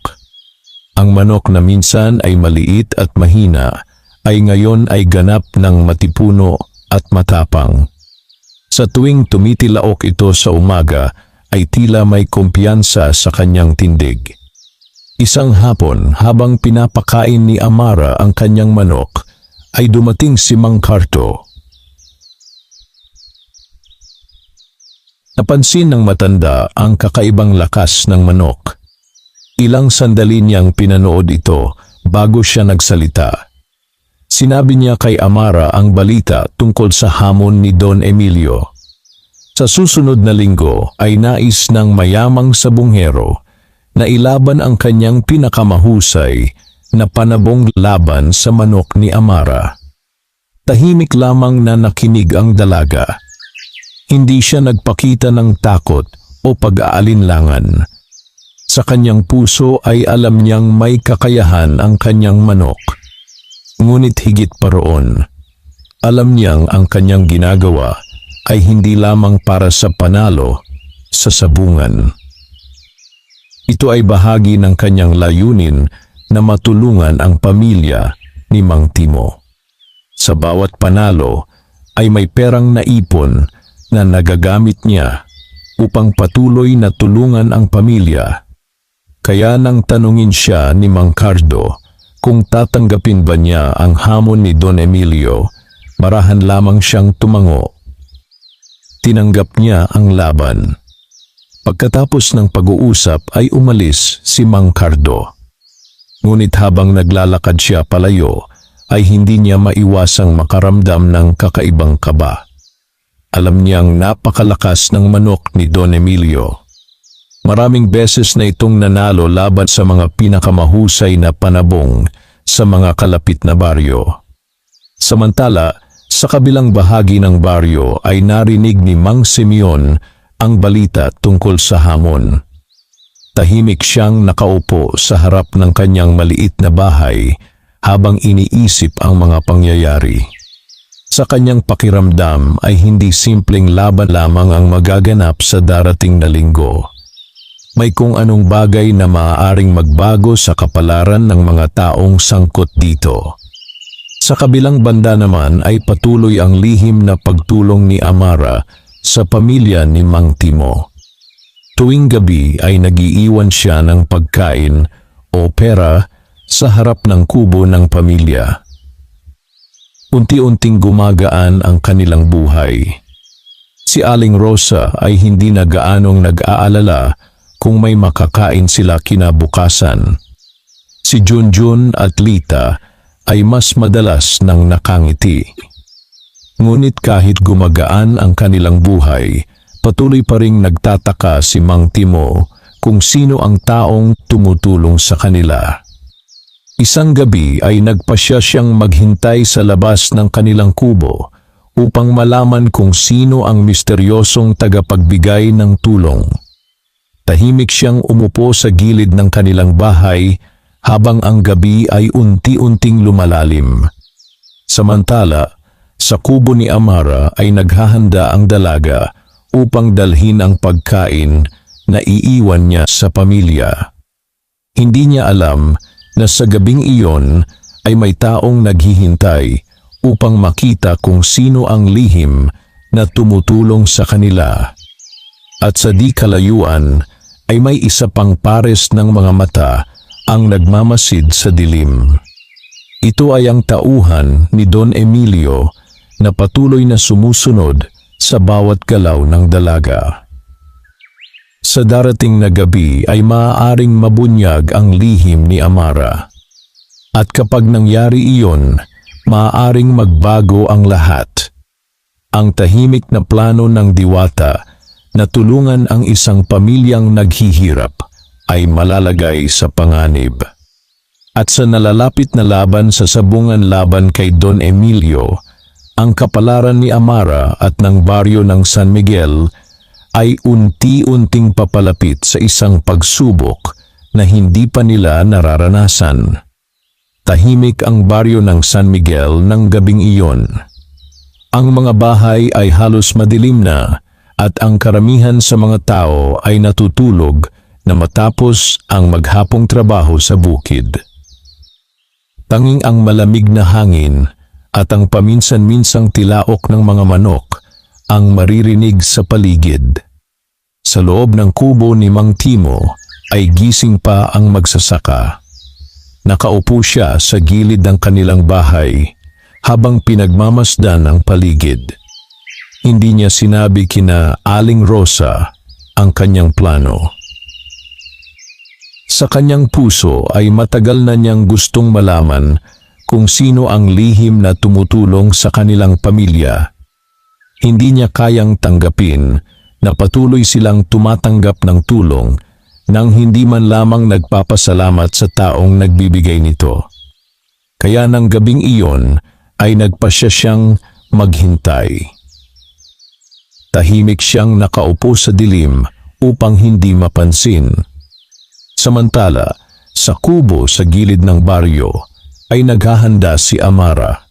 Ang manok na minsan ay maliit at mahina ay ngayon ay ganap ng matipuno at matapang. Sa tuwing tumitilaok ito sa umaga ay tila may kumpiyansa sa kanyang tindig. Isang hapon habang pinapakain ni Amara ang kanyang manok ay dumating si Mang Cardo. Napansin ng matanda ang kakaibang lakas ng manok. Ilang sandali niyang pinanood ito bago siya nagsalita. Sinabi niya kay Amara ang balita tungkol sa hamon ni Don Emilio. Sa susunod na linggo ay nais ng mayamang sabunghero na ilaban ang kanyang pinakamahusay na panabong laban sa manok ni Amara. Tahimik lamang na nakinig ang dalaga. Hindi siya nagpakita ng takot o pag-aalinlangan. Sa kanyang puso ay alam niyang may kakayahan ang kanyang manok. Ngunit higit pa roon, alam niyang ang kanyang ginagawa ay hindi lamang para sa panalo sa sabungan. Ito ay bahagi ng kanyang layunin na matulungan ang pamilya ni Mang Timo. Sa bawat panalo ay may perang naipon na nagagamit niya upang patuloy na tulungan ang pamilya. Kaya nang tanungin siya ni Mang Cardo kung tatanggapin ba niya ang hamon ni Don Emilio, marahan lamang siyang tumango. Tinanggap niya ang laban. Pagkatapos ng pag-uusap ay umalis si Mang Cardo. Ngunit habang naglalakad siya palayo, ay hindi niya maiwasang makaramdam ng kakaibang kaba. Alam niyang napakalakas ng manok ni Don Emilio. Maraming beses na itong nanalo laban sa mga pinakamahusay na panabong sa mga kalapit na baryo. Samantala, sa kabilang bahagi ng baryo ay narinig ni Mang Simeon ang balita tungkol sa hamon. Tahimik siyang nakaupo sa harap ng kanyang maliit na bahay habang iniisip ang mga pangyayari. Sa kanyang pakiramdam ay hindi simpleng laban lamang ang magaganap sa darating na linggo. May kung anong bagay na maaaring magbago sa kapalaran ng mga taong sangkot dito. Sa kabilang banda naman ay patuloy ang lihim na pagtulong ni Amara sa pamilya ni Mang Timo. Tuwing gabi ay nagiiwan siya ng pagkain o pera sa harap ng kubo ng pamilya. Unti-unting gumagaan ang kanilang buhay. Si Aling Rosa ay hindi na gaanong nag-aalala kung may makakain sila kinabukasan. Si Junjun at Lita ay mas madalas nang nakangiti. Ngunit kahit gumagaan ang kanilang buhay, patuloy pa ring nagtataka si Mang Timo kung sino ang taong tumutulong sa kanila. Isang gabi ay nagpasya siyang maghintay sa labas ng kanilang kubo upang malaman kung sino ang misteryosong tagapagbigay ng tulong. Tahimik siyang umupo sa gilid ng kanilang bahay habang ang gabi ay unti-unting lumalalim. Samantala, sa kubo ni Amara ay naghahanda ang dalaga upang dalhin ang pagkain na iiwan niya sa pamilya. Hindi niya alam na sa gabing iyon ay may taong naghihintay upang makita kung sino ang lihim na tumutulong sa kanila. At sa di kalayuan ay may isa pang pares ng mga mata ang nagmamasid sa dilim. Ito ay ang tauhan ni Don Emilio na patuloy na sumusunod sa bawat galaw ng dalaga. Sa darating na gabi ay maaaring mabunyag ang lihim ni Amara. At kapag nangyari iyon, maaaring magbago ang lahat. Ang tahimik na plano ng diwata na tulungan ang isang pamilyang naghihirap ay malalagay sa panganib. At sa nalalapit na laban sa sabungan laban kay Don Emilio, ang kapalaran ni Amara at ng baryo ng San Miguel ay unti-unting papalapit sa isang pagsubok na hindi pa nila nararanasan. Tahimik ang baryo ng San Miguel ng gabing iyon. Ang mga bahay ay halos madilim na at ang karamihan sa mga tao ay natutulog na matapos ang maghapong trabaho sa bukid. Tanging ang malamig na hangin at ang paminsan-minsang tilaok ng mga manok ang maririnig sa paligid. Sa loob ng kubo ni Mang Timo ay gising pa ang magsasaka. Nakaupo siya sa gilid ng kanilang bahay habang pinagmamasdan ang paligid. Hindi niya sinabi kina Aling Rosa ang kanyang plano. Sa kanyang puso ay matagal na niyang gustong malaman kung sino ang lihim na tumutulong sa kanilang pamilya. Hindi niya kayang tanggapin na patuloy silang tumatanggap ng tulong nang hindi man lamang nagpapasalamat sa taong nagbibigay nito. Kaya ng gabing iyon ay nagpasya siyang maghintay. Tahimik siyang nakaupo sa dilim upang hindi mapansin. Samantala, sa kubo sa gilid ng baryo ay naghahanda si Amara.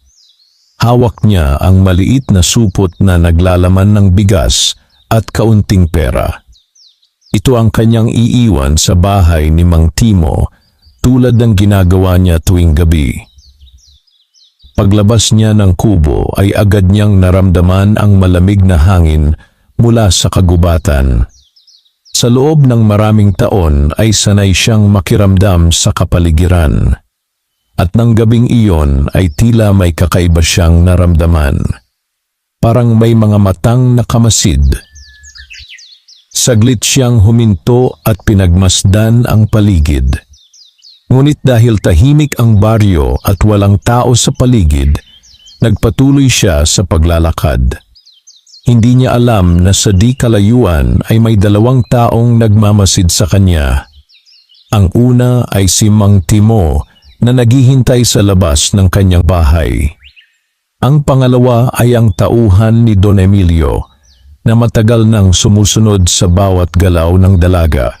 Hawak niya ang maliit na supot na naglalaman ng bigas at kaunting pera. Ito ang kanyang iiwan sa bahay ni Mang Timo tulad ng ginagawa niya tuwing gabi. Paglabas niya ng kubo ay agad niyang naramdaman ang malamig na hangin mula sa kagubatan. Sa loob ng maraming taon ay sanay siyang makiramdam sa kapaligiran. At ng gabing iyon ay tila may kakaiba siyang naramdaman. Parang may mga matang nakamasid. Saglit siyang huminto at pinagmasdan ang paligid. Ngunit dahil tahimik ang baryo at walang tao sa paligid, nagpatuloy siya sa paglalakad. Hindi niya alam na sa di kalayuan ay may dalawang taong nagmamasid sa kanya. Ang una ay si Mang Timo na naghihintay sa labas ng kanyang bahay. Ang pangalawa ay ang tauhan ni Don Emilio na matagal nang sumusunod sa bawat galaw ng dalaga.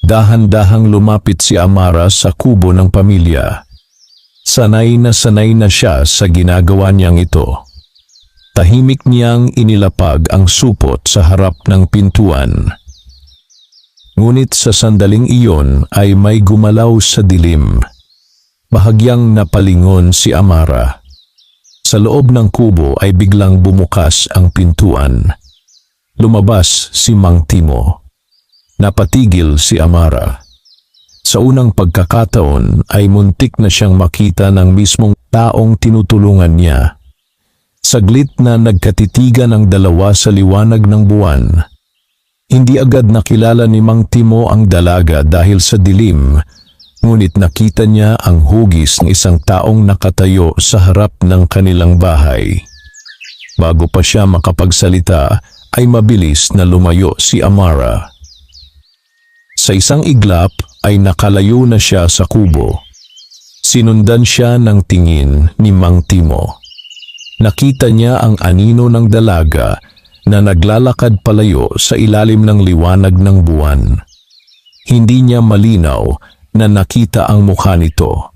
Dahan-dahang lumapit si Amara sa kubo ng pamilya. Sanay na siya sa ginagawa niyang ito. Tahimik niyang inilapag ang supot sa harap ng pintuan. Ngunit sa sandaling iyon ay may gumalaw sa dilim. Bahagyang napalingon si Amara. Sa loob ng kubo ay biglang bumukas ang pintuan. Lumabas si Mang Timo. Napatigil si Amara. Sa unang pagkakataon ay muntik na siyang makita ng mismong taong tinutulungan niya. Saglit na nagkatitigan ang dalawa sa liwanag ng buwan. Hindi agad nakilala ni Mang Timo ang dalaga dahil sa dilim, ngunit nakita niya ang hugis ng isang taong nakatayo sa harap ng kanilang bahay. Bago pa siya makapagsalita, ay mabilis na lumayo si Amara. Sa isang iglap ay nakalayo na siya sa kubo. Sinundan siya ng tingin ni Mang Timo. Nakita niya ang anino ng dalaga na naglalakad palayo sa ilalim ng liwanag ng buwan. Hindi niya malinaw na nakita ang mukha nito,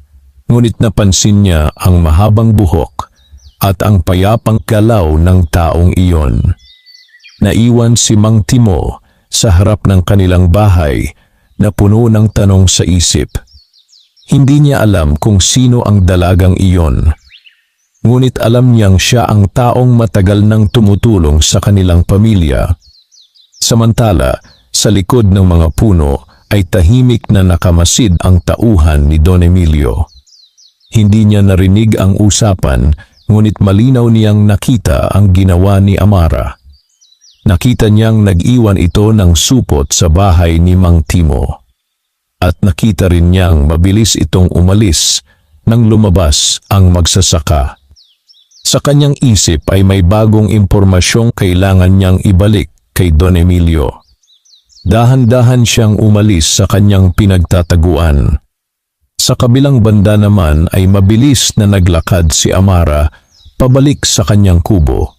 ngunit napansin niya ang mahabang buhok at ang payapang galaw ng taong iyon. Naiwan si Mang Timo sa harap ng kanilang bahay na puno ng tanong sa isip. Hindi niya alam kung sino ang dalagang iyon. Ngunit alam niyang siya ang taong matagal nang tumutulong sa kanilang pamilya. Samantala, sa likod ng mga puno ay tahimik na nakamasid ang tauhan ni Don Emilio. Hindi niya narinig ang usapan, ngunit malinaw niyang nakita ang ginawa ni Amara. Nakita niyang nag-iwan ito ng supot sa bahay ni Mang Timo. At nakita rin niyang mabilis itong umalis nang lumabas ang magsasaka. Sa kanyang isip ay may bagong impormasyong kailangan niyang ibalik kay Don Emilio. Dahan-dahan siyang umalis sa kanyang pinagtataguan. Sa kabilang banda naman ay mabilis na naglakad si Amara pabalik sa kanyang kubo.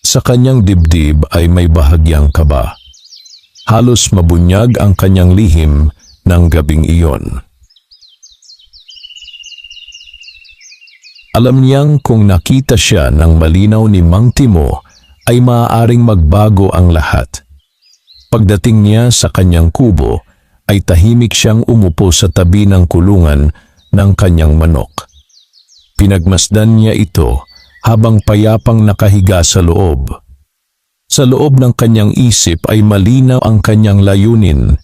Sa kanyang dibdib ay may bahagyang kaba. Halos mabunyag ang kanyang lihim ng gabing iyon. Alam niyang kung nakita siya ng malinaw ni Mang Timo ay maaaring magbago ang lahat. Pagdating niya sa kanyang kubo ay tahimik siyang umupo sa tabi ng kulungan ng kanyang manok. Pinagmasdan niya ito habang payapang nakahiga sa loob. Sa loob ng kanyang isip ay malinaw ang kanyang layunin.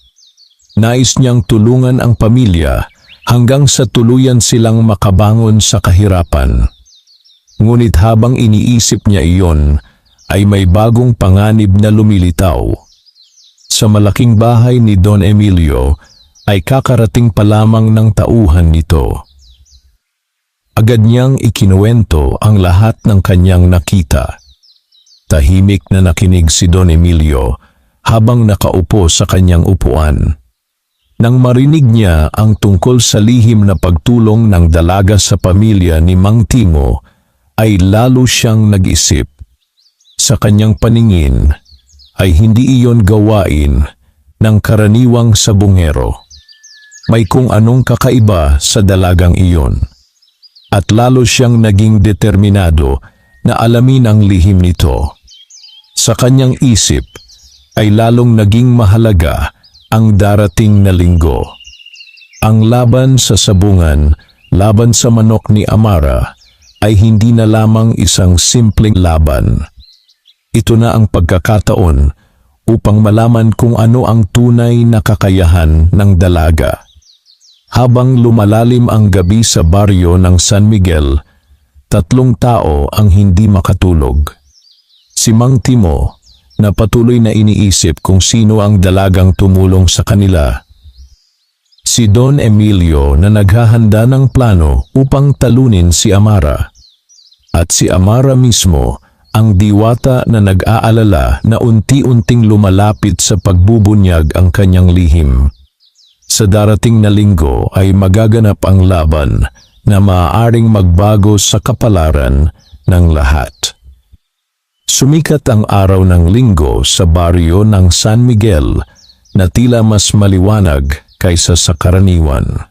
Nais niyang tulungan ang pamilya hanggang sa tuluyan silang makabangon sa kahirapan. Ngunit habang iniisip niya iyon, ay may bagong panganib na lumilitaw. Sa malaking bahay ni Don Emilio ay kakarating pa lamang ng tauhan nito. Agad niyang ikinuwento ang lahat ng kanyang nakita. Tahimik na nakinig si Don Emilio habang nakaupo sa kanyang upuan. Nang marinig niya ang tungkol sa lihim na pagtulong ng dalaga sa pamilya ni Mang Timo, ay lalo siyang nag-isip. Sa kanyang paningin, ay hindi iyon gawain ng karaniwang sabungero. May kung anong kakaiba sa dalagang iyon. At lalo siyang naging determinado na alamin ang lihim nito. Sa kanyang isip, ay lalong naging mahalaga ang darating na linggo. Ang laban sa sabungan, laban sa manok ni Amara, ay hindi na lamang isang simpleng laban. Ito na ang pagkakataon upang malaman kung ano ang tunay na kakayahan ng dalaga. Habang lumalalim ang gabi sa baryo ng San Miguel, 3 tao ang hindi makatulog. Si Mang Timo, na patuloy na iniisip kung sino ang dalagang tumulong sa kanila. Si Don Emilio na naghahanda ng plano upang talunin si Amara. At si Amara mismo ang diwata na nag-aalala na unti-unting lumalapit sa pagbubunyag ang kanyang lihim. Sa darating na linggo ay magaganap ang laban na maaaring magbago sa kapalaran ng lahat. Sumikat ang araw ng linggo sa baryo ng San Miguel na tila mas maliwanag kaysa sa karaniwan.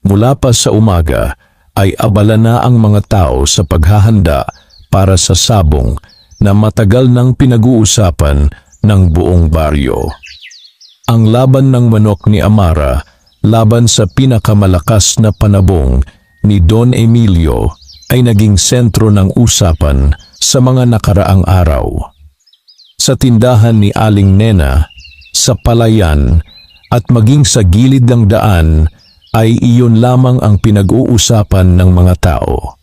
Mula pa sa umaga ay abala na ang mga tao sa paghahanda para sa sabong na matagal nang pinag-uusapan ng buong baryo. Ang laban ng manok ni Amara laban sa pinakamalakas na panabong ni Don Emilio ay naging sentro ng usapan sa mga nakaraang araw. Sa tindahan ni Aling Nena, sa palayan, at maging sa gilid ng daan ay iyon lamang ang pinag-uusapan ng mga tao.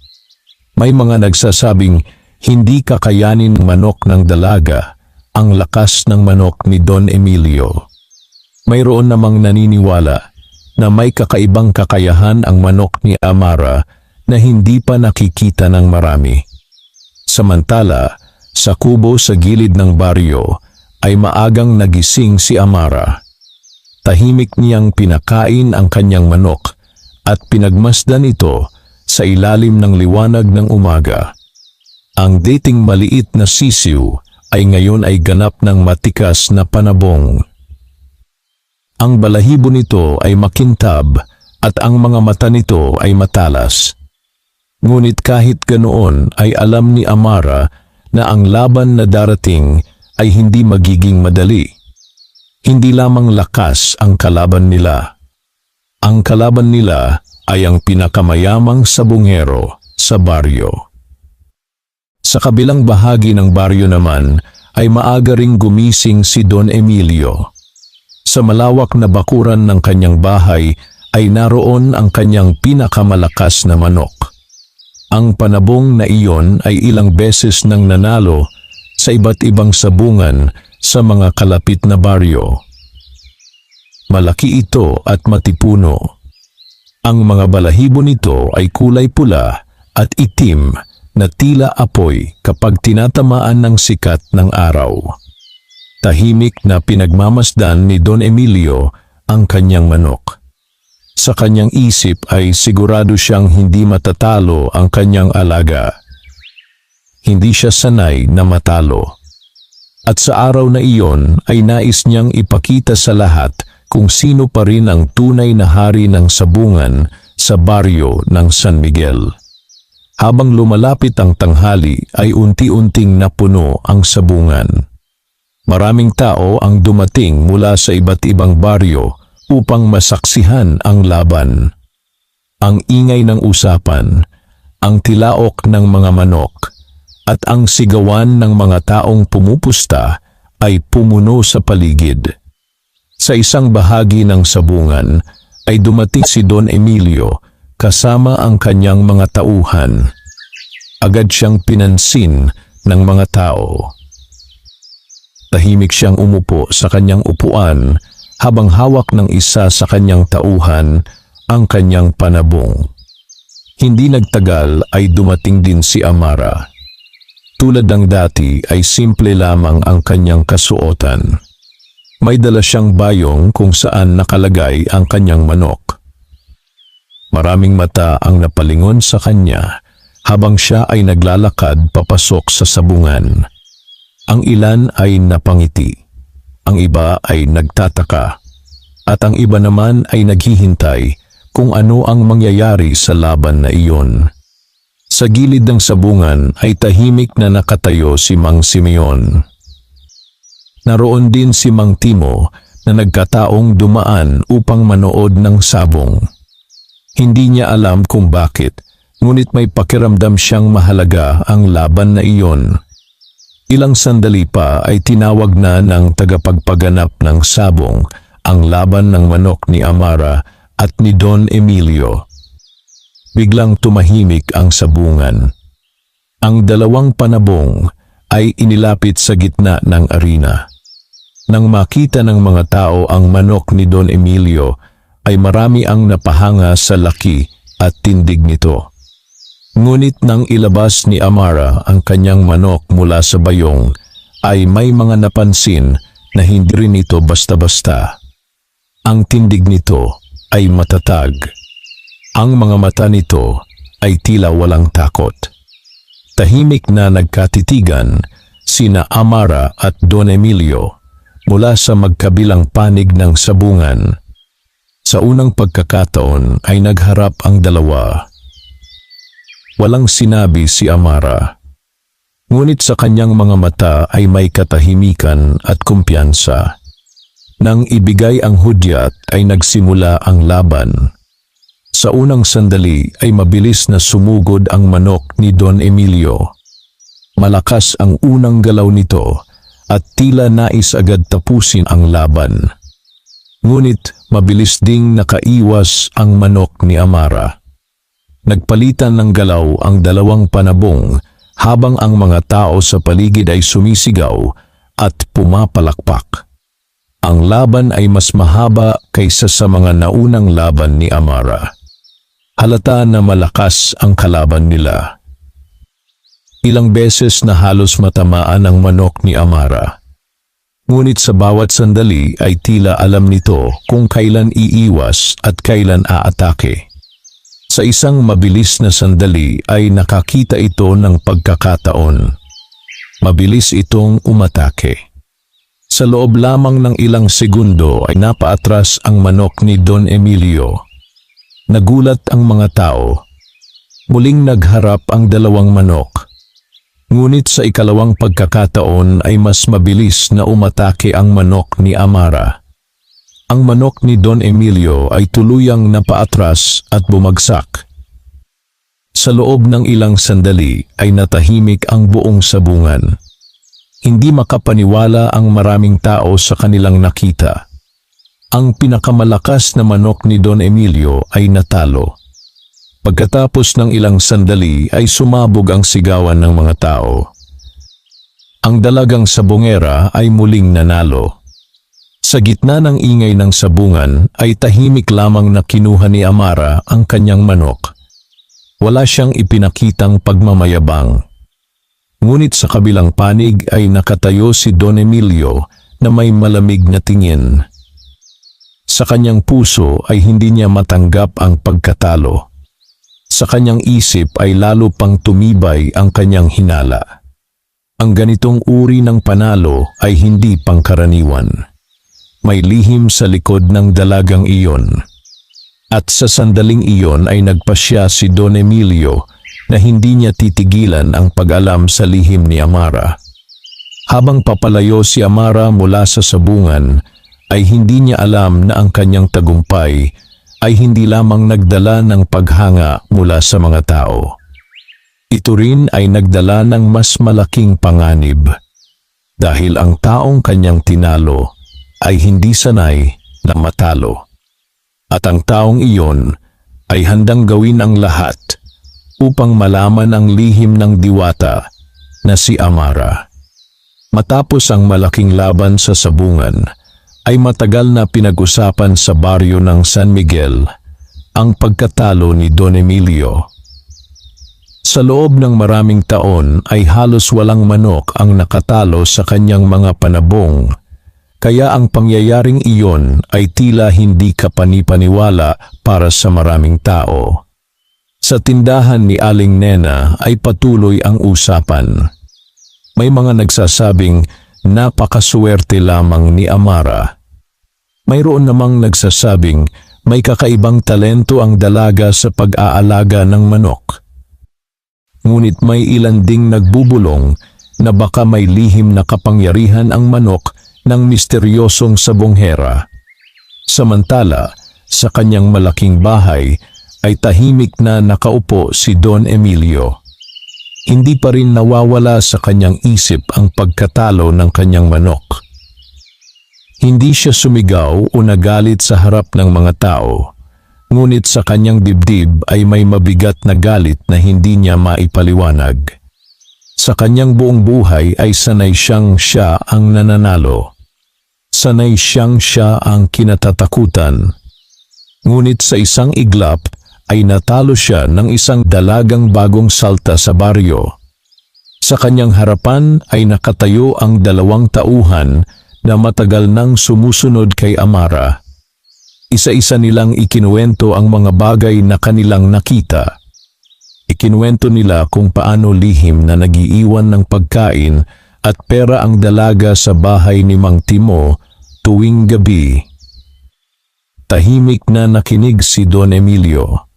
May mga nagsasabing hindi kakayanin ng manok ng dalaga ang lakas ng manok ni Don Emilio. Mayroon namang naniniwala na may kakaibang kakayahan ang manok ni Amara na hindi pa nakikita ng marami. Samantala, sa kubo sa gilid ng baryo ay maagang nagising si Amara. Tahimik niyang pinakain ang kanyang manok at pinagmasdan ito sa ilalim ng liwanag ng umaga. Ang dating maliit na sisiw ay ngayon ay ganap ng matikas na panabong. Ang balahibo nito ay makintab at ang mga mata nito ay matalas. Ngunit kahit ganoon ay alam ni Amara na ang laban na darating ay hindi magiging madali. Hindi lamang lakas ang kalaban nila. Ang kalaban nila ay ang pinakamayamang sabungero sa baryo. Sa kabilang bahagi ng baryo naman ay maaga ring gumising si Don Emilio. Sa malawak na bakuran ng kanyang bahay ay naroon ang kanyang pinakamalakas na manok. Ang panabong na iyon ay ilang beses nang nanalo sa iba't ibang sabungan sa mga kalapit na baryo. Malaki ito at matipuno. Ang mga balahibo nito ay kulay pula at itim na tila apoy kapag tinatamaan ng sikat ng araw. Tahimik na pinagmamasdan ni Don Emilio ang kanyang manok. Sa kanyang isip ay sigurado siyang hindi matatalo ang kanyang alaga. Hindi siya sanay na matalo. At sa araw na iyon ay nais niyang ipakita sa lahat kung sino pa rin ang tunay na hari ng sabungan sa baryo ng San Miguel. Habang lumalapit ang tanghali ay unti-unting napuno ang sabungan. Maraming tao ang dumating mula sa iba't ibang baryo upang masaksihan ang laban. Ang ingay ng usapan, ang tilaok ng mga manok, at ang sigawan ng mga taong pumupusta ay pumuno sa paligid. Sa isang bahagi ng sabungan ay dumating si Don Emilio kasama ang kanyang mga tauhan. Agad siyang pinansin ng mga tao. Tahimik siyang umupo sa kanyang upuan habang hawak ng isa sa kanyang tauhan ang kanyang panabong. Hindi nagtagal ay dumating din si Amara. Tulad ng dati ay simple lamang ang kanyang kasuotan. May dala siyang bayong kung saan nakalagay ang kanyang manok. Maraming mata ang napalingon sa kanya habang siya ay naglalakad papasok sa sabungan. Ang ilan ay napangiti, ang iba ay nagtataka, at ang iba naman ay naghihintay kung ano ang mangyayari sa laban na iyon. Sa gilid ng sabungan ay tahimik na nakatayo si Mang Simeon. Naroon din si Mang Timo na nagkataong dumaan upang manood ng sabong. Hindi niya alam kung bakit, ngunit may pakiramdam siyang mahalaga ang laban na iyon. Ilang sandali pa ay tinawag na ng tagapagpaganap ng sabong ang laban ng manok ni Amara at ni Don Emilio. Biglang tumahimik ang sabungan. Ang dalawang panabong ay inilapit sa gitna ng arena. Nang makita ng mga tao ang manok ni Don Emilio, ay marami ang napahanga sa laki at tindig nito. Ngunit nang ilabas ni Amara ang kanyang manok mula sa bayong, ay may mga napansin na hindi rin ito basta-basta. Ang tindig nito ay matatag. Ang mga mata nito ay tila walang takot. Tahimik na nagkatitigan sina Amara at Don Emilio mula sa magkabilang panig ng sabungan. Sa unang pagkakataon ay nagharap ang dalawa. Walang sinabi si Amara. Ngunit sa kanyang mga mata ay may katahimikan at kumpiyansa. Nang ibigay ang hudyat ay nagsimula ang laban. Sa unang sandali ay mabilis na sumugod ang manok ni Don Emilio. Malakas ang unang galaw nito at tila nais agad tapusin ang laban. Ngunit mabilis ding nakaiwas ang manok ni Amara. Nagpalitan ng galaw ang dalawang panabong habang ang mga tao sa paligid ay sumisigaw at pumapalakpak. Ang laban ay mas mahaba kaysa sa mga naunang laban ni Amara. Halata na malakas ang kalaban nila. Ilang beses na halos matamaan ang manok ni Amara. Ngunit sa bawat sandali ay tila alam nito kung kailan iiwas at kailan aatake. Sa isang mabilis na sandali ay nakakita ito ng pagkakataon. Mabilis itong umatake. Sa loob lamang ng ilang segundo ay napaatras ang manok ni Don Emilio. Nagulat ang mga tao. Muling nagharap ang dalawang manok. Ngunit sa ikalawang pagkakataon ay mas mabilis na umatake ang manok ni Amara. Ang manok ni Don Emilio ay tuluyang napaatras at bumagsak. Sa loob ng ilang sandali ay natahimik ang buong sabungan. Hindi makapaniwala ang maraming tao sa kanilang nakita. Ang pinakamalakas na manok ni Don Emilio ay natalo. Pagkatapos ng ilang sandali ay sumabog ang sigawan ng mga tao. Ang dalagang sabungera ay muling nanalo. Sa gitna ng ingay ng sabungan ay tahimik lamang na kinuha ni Amara ang kanyang manok. Wala siyang ipinakitang pagmamayabang. Ngunit sa kabilang panig ay nakatayo si Don Emilio na may malamig na tingin. Sa kanyang puso ay hindi niya matanggap ang pagkatalo. Sa kanyang isip ay lalo pang tumibay ang kanyang hinala. Ang ganitong uri ng panalo ay hindi pangkaraniwan. May lihim sa likod ng dalagang iyon. At sa sandaling iyon ay nagpasya si Don Emilio na hindi niya titigilan ang pag-alam sa lihim ni Amara. Habang papalayo si Amara mula sa sabungan, ay hindi niya alam na ang kanyang tagumpay ay hindi lamang nagdala ng paghanga mula sa mga tao. Ito rin ay nagdala ng mas malaking panganib dahil ang taong kanyang tinalo ay hindi sanay na matalo. At ang taong iyon ay handang gawin ang lahat upang malaman ang lihim ng diwata na si Amara. Matapos ang malaking laban sa sabungan, ay matagal na pinag-usapan sa baryo ng San Miguel ang pagkatalo ni Don Emilio. Sa loob ng maraming taon ay halos walang manok ang nakatalo sa kanyang mga panabong, kaya ang pangyayaring iyon ay tila hindi kapanipaniwala para sa maraming tao. Sa tindahan ni Aling Nena ay patuloy ang usapan. May mga nagsasabing napakaswerte lamang ni Amara. Mayroon namang nagsasabing may kakaibang talento ang dalaga sa pag-aalaga ng manok. Ngunit may ilan ding nagbubulong na baka may lihim na kapangyarihan ang manok ng misteryosong sabonghera. Samantala, sa kanyang malaking bahay ay tahimik na nakaupo si Don Emilio. Hindi pa rin nawawala sa kanyang isip ang pagkatalo ng kanyang manok. Hindi siya sumigaw o nagalit sa harap ng mga tao, ngunit sa kanyang dibdib ay may mabigat na galit na hindi niya maipaliwanag. Sa kanyang buong buhay ay sanay siyang siya ang nananalo. Sanay siyang siya ang kinatatakutan. Ngunit sa isang iglap, ay natalo siya ng isang dalagang bagong salta sa baryo. Sa kanyang harapan ay nakatayo ang dalawang tauhan na matagal nang sumusunod kay Amara. Isa-isa nilang ikinuwento ang mga bagay na kanilang nakita. Ikinuwento nila kung paano lihim na nagiiwan ng pagkain at pera ang dalaga sa bahay ni Mang Timo tuwing gabi. Tahimik na nakinig si Don Emilio.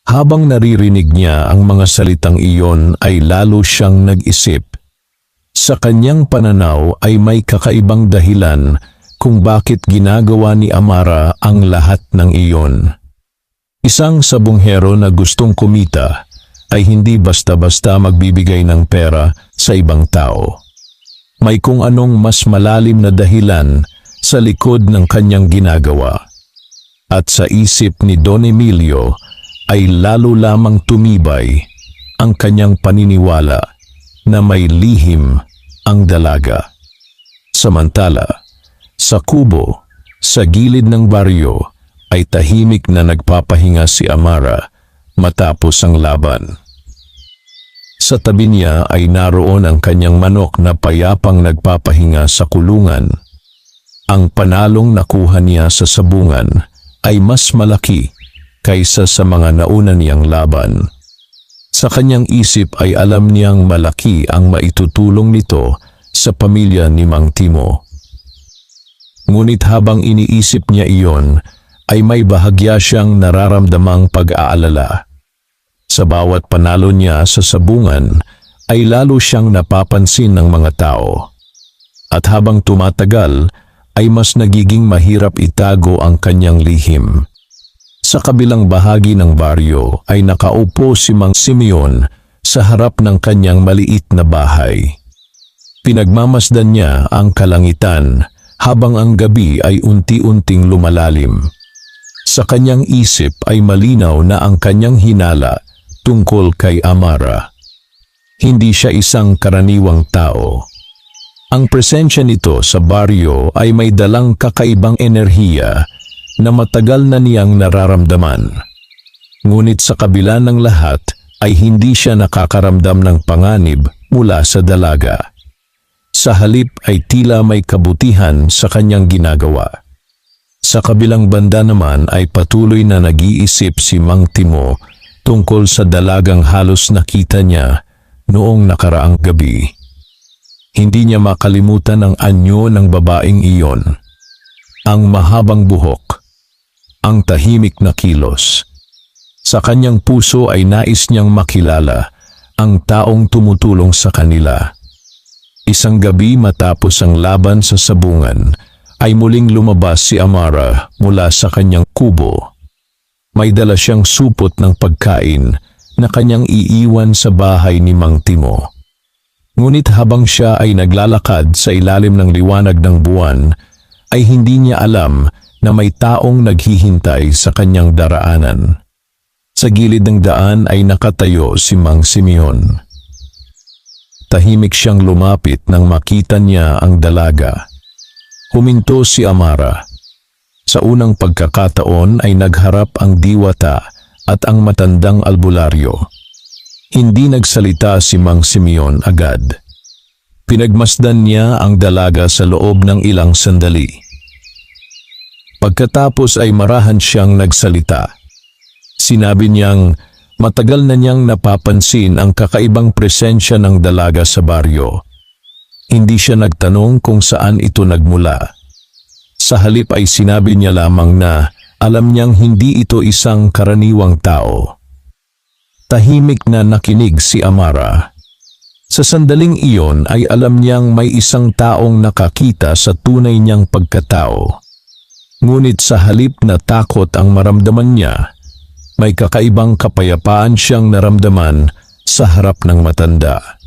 Habang naririnig niya ang mga salitang iyon ay lalo siyang nag-isip. Sa kanyang pananaw ay may kakaibang dahilan kung bakit ginagawa ni Amara ang lahat ng iyon. Isang sabonghero na gustong kumita ay hindi basta-basta magbibigay ng pera sa ibang tao. May kung anong mas malalim na dahilan sa likod ng kanyang ginagawa. At sa isip ni Don Emilio ay lalo lamang tumibay ang kanyang paniniwala na may lihim ang dalaga. Samantala, sa kubo, sa gilid ng baryo, ay tahimik na nagpapahinga si Amara matapos ang laban. Sa tabi niya ay naroon ang kanyang manok na payapang nagpapahinga sa kulungan. Ang panalong nakuha niya sa sabungan ay mas malaki kaysa sa mga nauna niyang laban. Sa kanyang isip ay alam niyang malaki ang maitutulong nito sa pamilya ni Mang Timo. Ngunit habang iniisip niya iyon, ay may bahagya siyang nararamdamang pag-aalala. Sa bawat panalo niya sa sabungan, ay lalo siyang napapansin ng mga tao. At habang tumatagal, ay mas nagiging mahirap itago ang kanyang lihim. Sa kabilang bahagi ng baryo ay nakaupo si Mang Simeon sa harap ng kanyang maliit na bahay. Pinagmamasdan niya ang kalangitan habang ang gabi ay unti-unting lumalalim. Sa kanyang isip ay malinaw na ang kanyang hinala tungkol kay Amara. Hindi siya isang karaniwang tao. Ang presensya nito sa baryo ay may dalang kakaibang enerhiya na matagal na niyang nararamdaman. Ngunit sa kabila ng lahat ay hindi siya nakakaramdam ng panganib mula sa dalaga. Sa halip ay tila may kabutihan sa kanyang ginagawa. Sa kabilang banda naman ay patuloy na nag-iisip si Mang Timo tungkol sa dalagang halos nakita niya noong nakaraang gabi. Hindi niya makalimutan ang anyo ng babaeng iyon. Ang mahabang buhok, ang tahimik na kilos. Sa kanyang puso ay nais niyang makilala ang taong tumutulong sa kanila. Isang gabi matapos ang laban sa sabungan, ay muling lumabas si Amara mula sa kanyang kubo. May dala siyang supot ng pagkain na kanyang iiwan sa bahay ni Mang Timo. Ngunit habang siya ay naglalakad sa ilalim ng liwanag ng buwan, ay hindi niya alam na may taong naghihintay sa kanyang daraanan. Sa gilid ng daan ay nakatayo si Mang Simeon. Tahimik siyang lumapit nang makita niya ang dalaga. Huminto si Amara. Sa unang pagkakataon ay nagharap ang diwata at ang matandang albularyo. Hindi nagsalita si Mang Simeon agad. Pinagmasdan niya ang dalaga sa loob ng ilang sandali. Pagkatapos ay marahan siyang nagsalita. Sinabi niyang matagal na niyang napapansin ang kakaibang presensya ng dalaga sa baryo. Hindi siya nagtanong kung saan ito nagmula. Sa halip ay sinabi niya lamang na alam niyang hindi ito isang karaniwang tao. Tahimik na nakinig si Amara. Sa sandaling iyon ay alam niyang may isang taong nakakita sa tunay niyang pagkatao. Ngunit sa halip na takot ang maramdaman niya, may kakaibang kapayapaan siyang naramdaman sa harap ng matanda.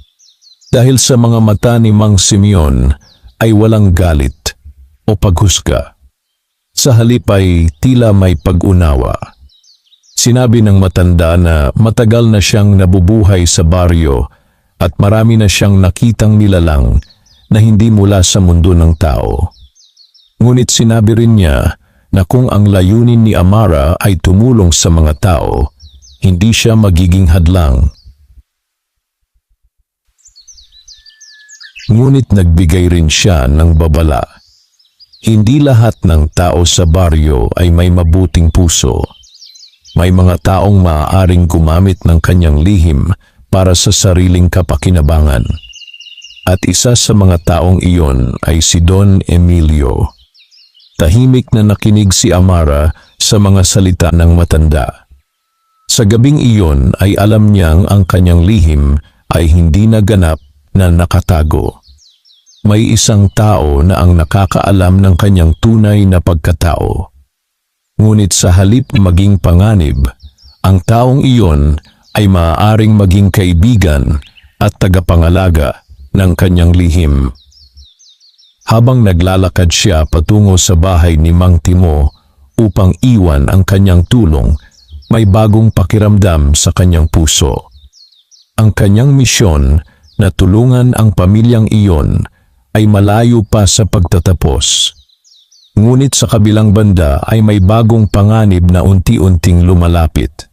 Dahil sa mga mata ni Mang Simeon ay walang galit o paghusga. Sa halip ay tila may pag-unawa. Sinabi ng matanda na matagal na siyang nabubuhay sa baryo at marami na siyang nakitang nilalang na hindi mula sa mundo ng tao. Ngunit sinabi rin niya na kung ang layunin ni Amara ay tumulong sa mga tao, hindi siya magiging hadlang. Ngunit nagbigay rin siya ng babala. Hindi lahat ng tao sa baryo ay may mabuting puso. May mga taong maaaring gumamit ng kanyang lihim para sa sariling kapakinabangan. At isa sa mga taong iyon ay si Don Emilio. Tahimik na nakinig si Amara sa mga salita ng matanda. Sa gabing iyon ay alam niyang ang kanyang lihim ay hindi naganap na nakatago. May isang tao na ang nakakaalam ng kanyang tunay na pagkatao. Ngunit sa halip maging panganib, ang taong iyon ay maaaring maging kaibigan at tagapangalaga ng kanyang lihim. Habang naglalakad siya patungo sa bahay ni Mang Timo upang iwan ang kanyang tulong, may bagong pakiramdam sa kanyang puso. Ang kanyang misyon na tulungan ang pamilyang iyon ay malayo pa sa pagtatapos. Ngunit sa kabilang banda ay may bagong panganib na unti-unting lumalapit.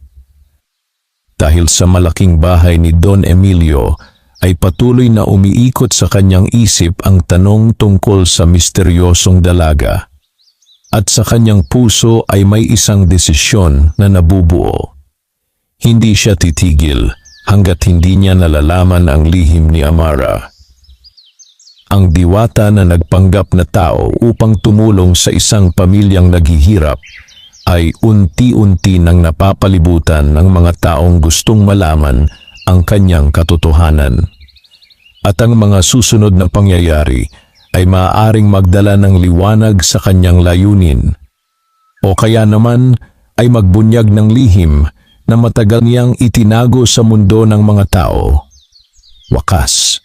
Dahil sa malaking bahay ni Don Emilio ay patuloy na umiikot sa kanyang isip ang tanong tungkol sa misteryosong dalaga. At sa kanyang puso ay may isang desisyon na nabubuo. Hindi siya titigil hanggat hindi niya nalalaman ang lihim ni Amara. Ang diwata na nagpanggap na tao upang tumulong sa isang pamilyang naghihirap ay unti-unti nang napapalibutan ng mga taong gustong malaman ang kanyang katotohanan. At ang mga susunod na pangyayari ay maaaring magdala ng liwanag sa kanyang layunin. O kaya naman ay magbunyag ng lihim na matagal niyang itinago sa mundo ng mga tao. Wakas.